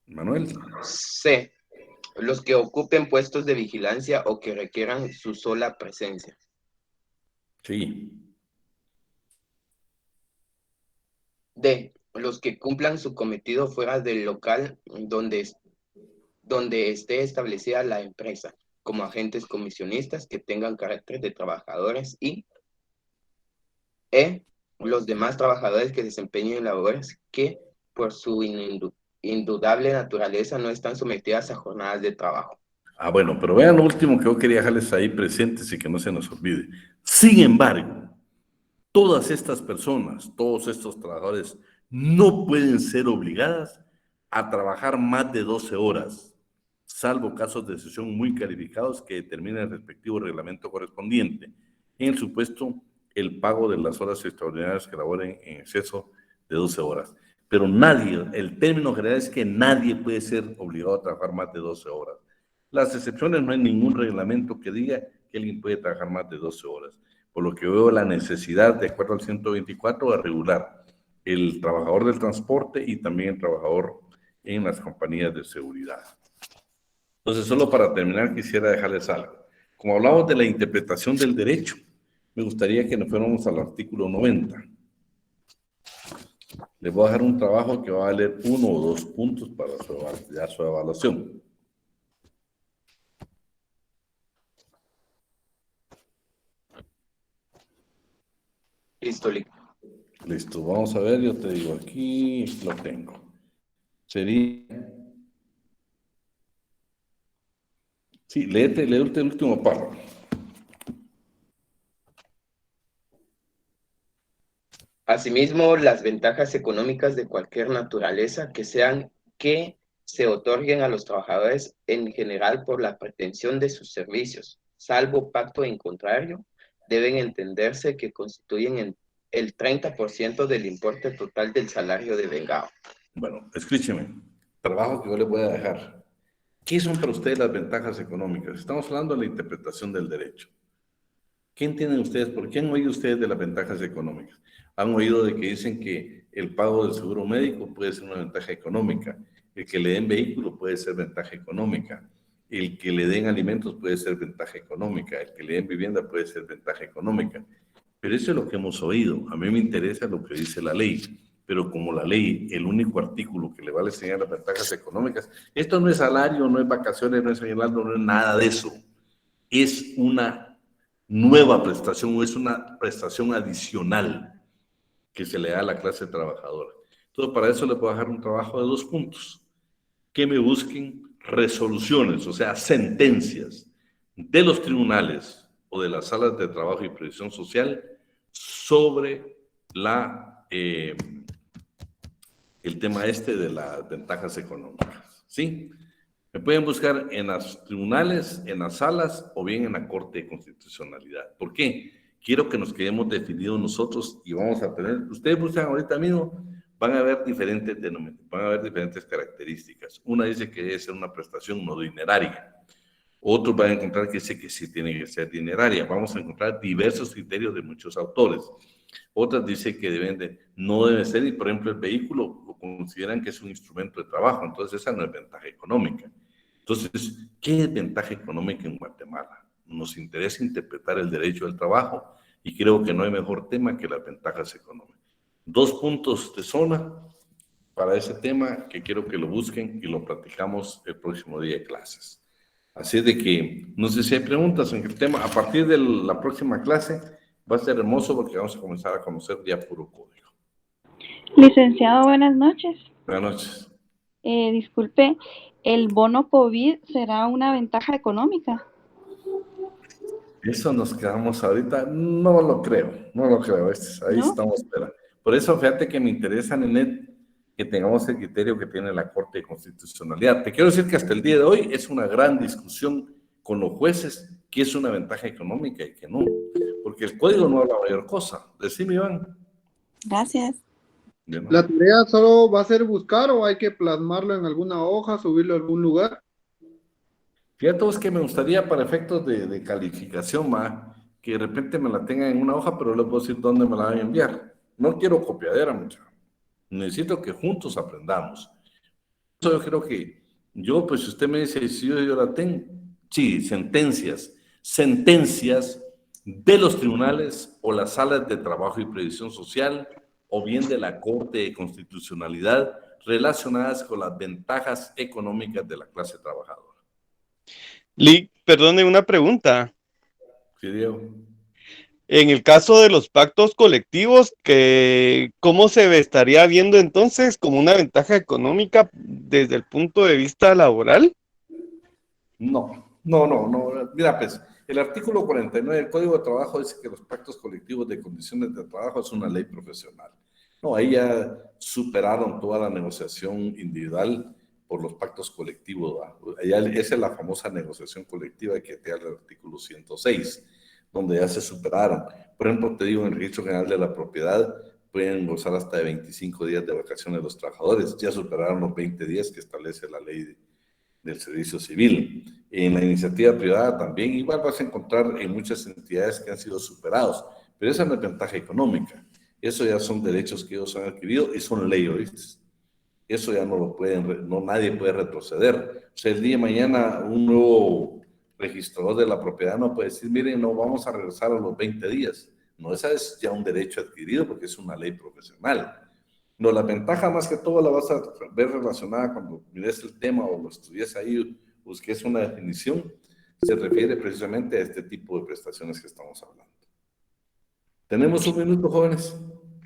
Manuel. C. Los que ocupen puestos de vigilancia o que requieran su sola presencia. Sí. D. Los que cumplan su cometido fuera del local donde esté establecida la empresa, como agentes comisionistas que tengan carácter de trabajadores. Y E. Los demás trabajadores que desempeñen labores que por su indudable naturaleza no están sometidas a jornadas de trabajo. Ah, bueno, pero vean lo último que yo quería dejarles ahí presentes y que no se nos olvide. Sin embargo, todas estas personas, todos estos trabajadores, no pueden ser obligadas a trabajar más de 12 horas, salvo casos de excepción muy calificados que determina el respectivo reglamento correspondiente. En el supuesto, el pago de las horas extraordinarias que laboren en exceso de 12 horas. Pero nadie, el término general es que nadie puede ser obligado a trabajar más de 12 horas. Las excepciones, no hay ningún reglamento que diga que alguien puede trabajar más de 12 horas. Por lo que veo la necesidad, de acuerdo al 124, de regular el trabajador del transporte y también el trabajador en las compañías de seguridad. Entonces, solo para terminar, quisiera dejarles algo. Como hablamos de la interpretación del derecho, me gustaría que nos fuéramos al artículo 90. Les voy a dejar un trabajo que va a valer 1 o 2 puntos para su evaluación. Listo, Listo, vamos a ver, yo te digo, aquí lo tengo. Sería... Sí, léete el último párrafo. Asimismo, las ventajas económicas de cualquier naturaleza que se otorguen a los trabajadores en general por la pretensión de sus servicios, salvo pacto en contrario, deben entenderse que constituyen el 30% del importe total del salario devengado. Bueno, escúcheme, trabajo que yo les voy a dejar. ¿Qué son para ustedes las ventajas económicas? Estamos hablando de la interpretación del derecho. ¿Qué entienden ustedes? ¿Por qué han oído ustedes de las ventajas económicas? Han oído de que dicen que el pago del seguro médico puede ser una ventaja económica, el que le den vehículo puede ser ventaja económica, el que le den alimentos puede ser ventaja económica, el que le den vivienda puede ser ventaja económica. Pero eso es lo que hemos oído. A mí me interesa lo que dice la ley. Pero como la ley, el único artículo que le va a enseñar las ventajas económicas, esto no es salario, no es vacaciones, no es aguinaldo, no es nada de eso. Es una nueva prestación, es una prestación adicional que se le da a la clase trabajadora. Entonces, para eso les voy a dejar un trabajo de 2 puntos. Que me busquen resoluciones, o sea, sentencias de los tribunales o de las salas de trabajo y previsión social sobre el tema de las ventajas económicas, ¿sí? Me pueden buscar en los tribunales, en las salas o bien en la Corte de Constitucionalidad. ¿Por qué? Quiero que nos quedemos definidos nosotros y vamos a tener, ustedes buscan ahorita mismo, van a ver diferentes denominaciones, van a ver diferentes características. Una dice que debe ser una prestación no dineraria. Otros van a encontrar que dice que sí tiene que ser dineraria. Vamos a encontrar diversos criterios de muchos autores. Otras dicen que no debe ser, y por ejemplo el vehículo lo consideran que es un instrumento de trabajo, entonces esa no es ventaja económica. Entonces, ¿qué es ventaja económica en Guatemala? Nos interesa interpretar el derecho del trabajo y creo que no hay mejor tema que las ventajas económicas. 2 puntos de zona para ese tema que quiero que lo busquen y lo platicamos el próximo día de clases. Así de que, no sé si hay preguntas en el tema. A partir de la próxima clase va a ser hermoso porque vamos a comenzar a conocer ya puro código. Licenciado, buenas noches. Buenas noches. Disculpe, ¿el bono COVID será una ventaja económica? Eso nos quedamos ahorita, no lo creo, ahí ¿No? estamos esperando. Por eso, fíjate que me interesa, Nenet, que tengamos el criterio que tiene la Corte de Constitucionalidad. Te quiero decir que hasta el día de hoy es una gran discusión con los jueces qué es una ventaja económica y qué no, porque el código no habla mayor cosa. Decime, Iván. Gracias. ¿La tarea solo va a ser buscar o hay que plasmarlo en alguna hoja, subirlo a algún lugar? Fíjate vos que me gustaría para efectos de calificación, que de repente me la tengan en una hoja, pero les puedo decir dónde me la van a enviar. No quiero copiadera, muchachos. Necesito que juntos aprendamos. Yo creo que pues si usted me dice, si yo la tengo, sí, sentencias de los tribunales o las salas de trabajo y previsión social, o bien de la Corte de Constitucionalidad, relacionadas con las ventajas económicas de la clase trabajadora. Lick, perdone una pregunta. Sí, Diego. En el caso de los pactos colectivos, ¿cómo se estaría viendo entonces como una ventaja económica desde el punto de vista laboral? No. Mira, pues, el artículo 49 del Código de Trabajo dice que los pactos colectivos de condiciones de trabajo es una ley profesional. No, ahí ya superaron toda la negociación individual por los pactos colectivos. Esa es la famosa negociación colectiva que te habla el artículo 106, donde ya se superaron. Por ejemplo, te digo, en el Registro General de la Propiedad pueden gozar hasta de 25 días de vacaciones los trabajadores. Ya superaron los 20 días que establece la ley del servicio civil. En la iniciativa privada también, igual vas a encontrar en muchas entidades que han sido superados, pero esa no es ventaja económica. Eso ya son derechos que ellos han adquirido y son ley, ¿oíste? Eso ya no lo pueden, nadie puede retroceder. O sea, el día de mañana un nuevo registrador de la propiedad no puede decir, miren, no, vamos a regresar a los 20 días. No, esa es ya un derecho adquirido porque es una ley profesional. No, la ventaja más que todo la vas a ver relacionada cuando mires el tema o lo estudies ahí, busques una definición, se refiere precisamente a este tipo de prestaciones que estamos hablando. ¿Tenemos un minuto, jóvenes?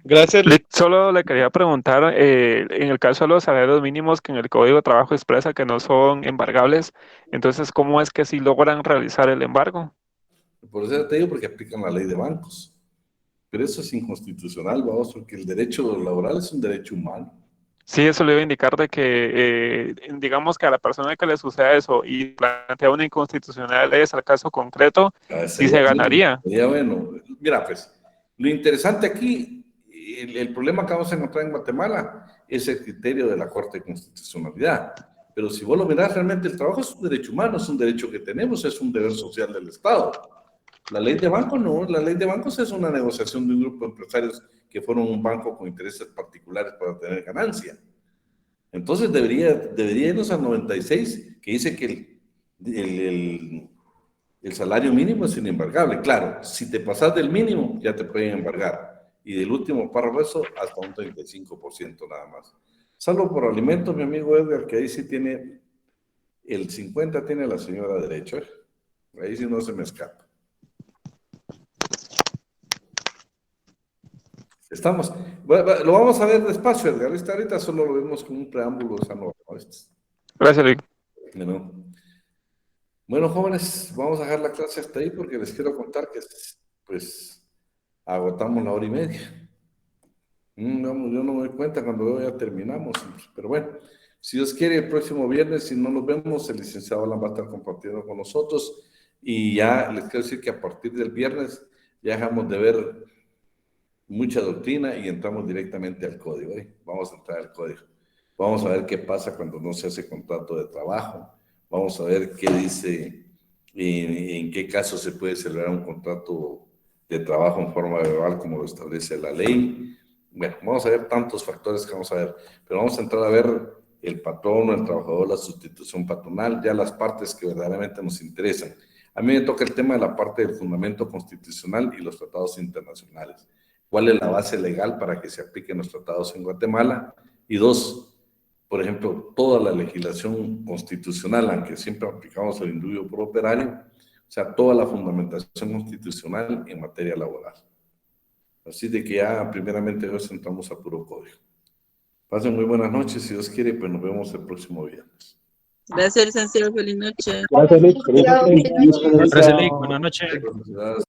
Gracias. Solo le quería preguntar, en el caso de los salarios mínimos que en el Código de Trabajo expresa que no son embargables, entonces, ¿cómo es que sí logran realizar el embargo? Por eso te digo, porque aplican la ley de bancos. Pero eso es inconstitucional, vamos, porque el derecho laboral es un derecho humano. Sí, eso le iba a indicar de que, digamos que a la persona que le suceda eso y plantea una inconstitucionalidad es al caso concreto, sí se ganaría. Sería bueno. Mira, pues, lo interesante aquí, el problema que vamos a encontrar en Guatemala es el criterio de la Corte de Constitucionalidad. Pero si vos lo mirás, realmente el trabajo es un derecho humano, es un derecho que tenemos, es un deber social del Estado. La ley de bancos no, la ley de bancos es una negociación de un grupo de empresarios que fueron un banco con intereses particulares para tener ganancia. Entonces debería irnos al 96, que dice que el salario mínimo es inembargable. Claro, si te pasas del mínimo, ya te pueden embargar. Y del último párrafo eso hasta un 35% nada más. Salvo por alimentos, mi amigo Edgar, que ahí sí tiene, el 50 tiene la señora derecho. Ahí sí no se me escapa. Estamos, lo vamos a ver despacio, Edgar. Ahorita solo lo vemos como un preámbulo de esa norma. Gracias, Lick. Bueno, jóvenes, vamos a dejar la clase hasta ahí porque les quiero contar que, pues, agotamos la hora y media. Yo no me doy cuenta cuando ya terminamos, pero bueno, si Dios quiere, el próximo viernes, si no nos vemos, el licenciado Alan va a estar compartiendo con nosotros y ya les quiero decir que a partir del viernes ya dejamos de ver mucha doctrina y entramos directamente al código. Vamos a entrar al código. Vamos a ver qué pasa cuando no se hace contrato de trabajo. Vamos a ver qué dice, en qué caso se puede celebrar un contrato de trabajo en forma verbal como lo establece la ley. Bueno, vamos a ver tantos factores que vamos a ver, pero vamos a entrar a ver el patrono, el trabajador, la sustitución patronal, ya las partes que verdaderamente nos interesan. A mí me toca el tema de la parte del fundamento constitucional y los tratados internacionales. ¿Cuál es la base legal para que se apliquen los tratados en Guatemala? Y dos, por ejemplo, toda la legislación constitucional, aunque siempre aplicamos el indubio pro operario, o sea, toda la fundamentación constitucional en materia laboral. Así de que ya primeramente nos entramos a puro código. Pasen muy buenas noches, si Dios quiere, pues nos vemos el próximo viernes. Gracias, licenciado. Feliz noche. Gracias, Lick. Gracias, Lick. Buenas noches. Gracias.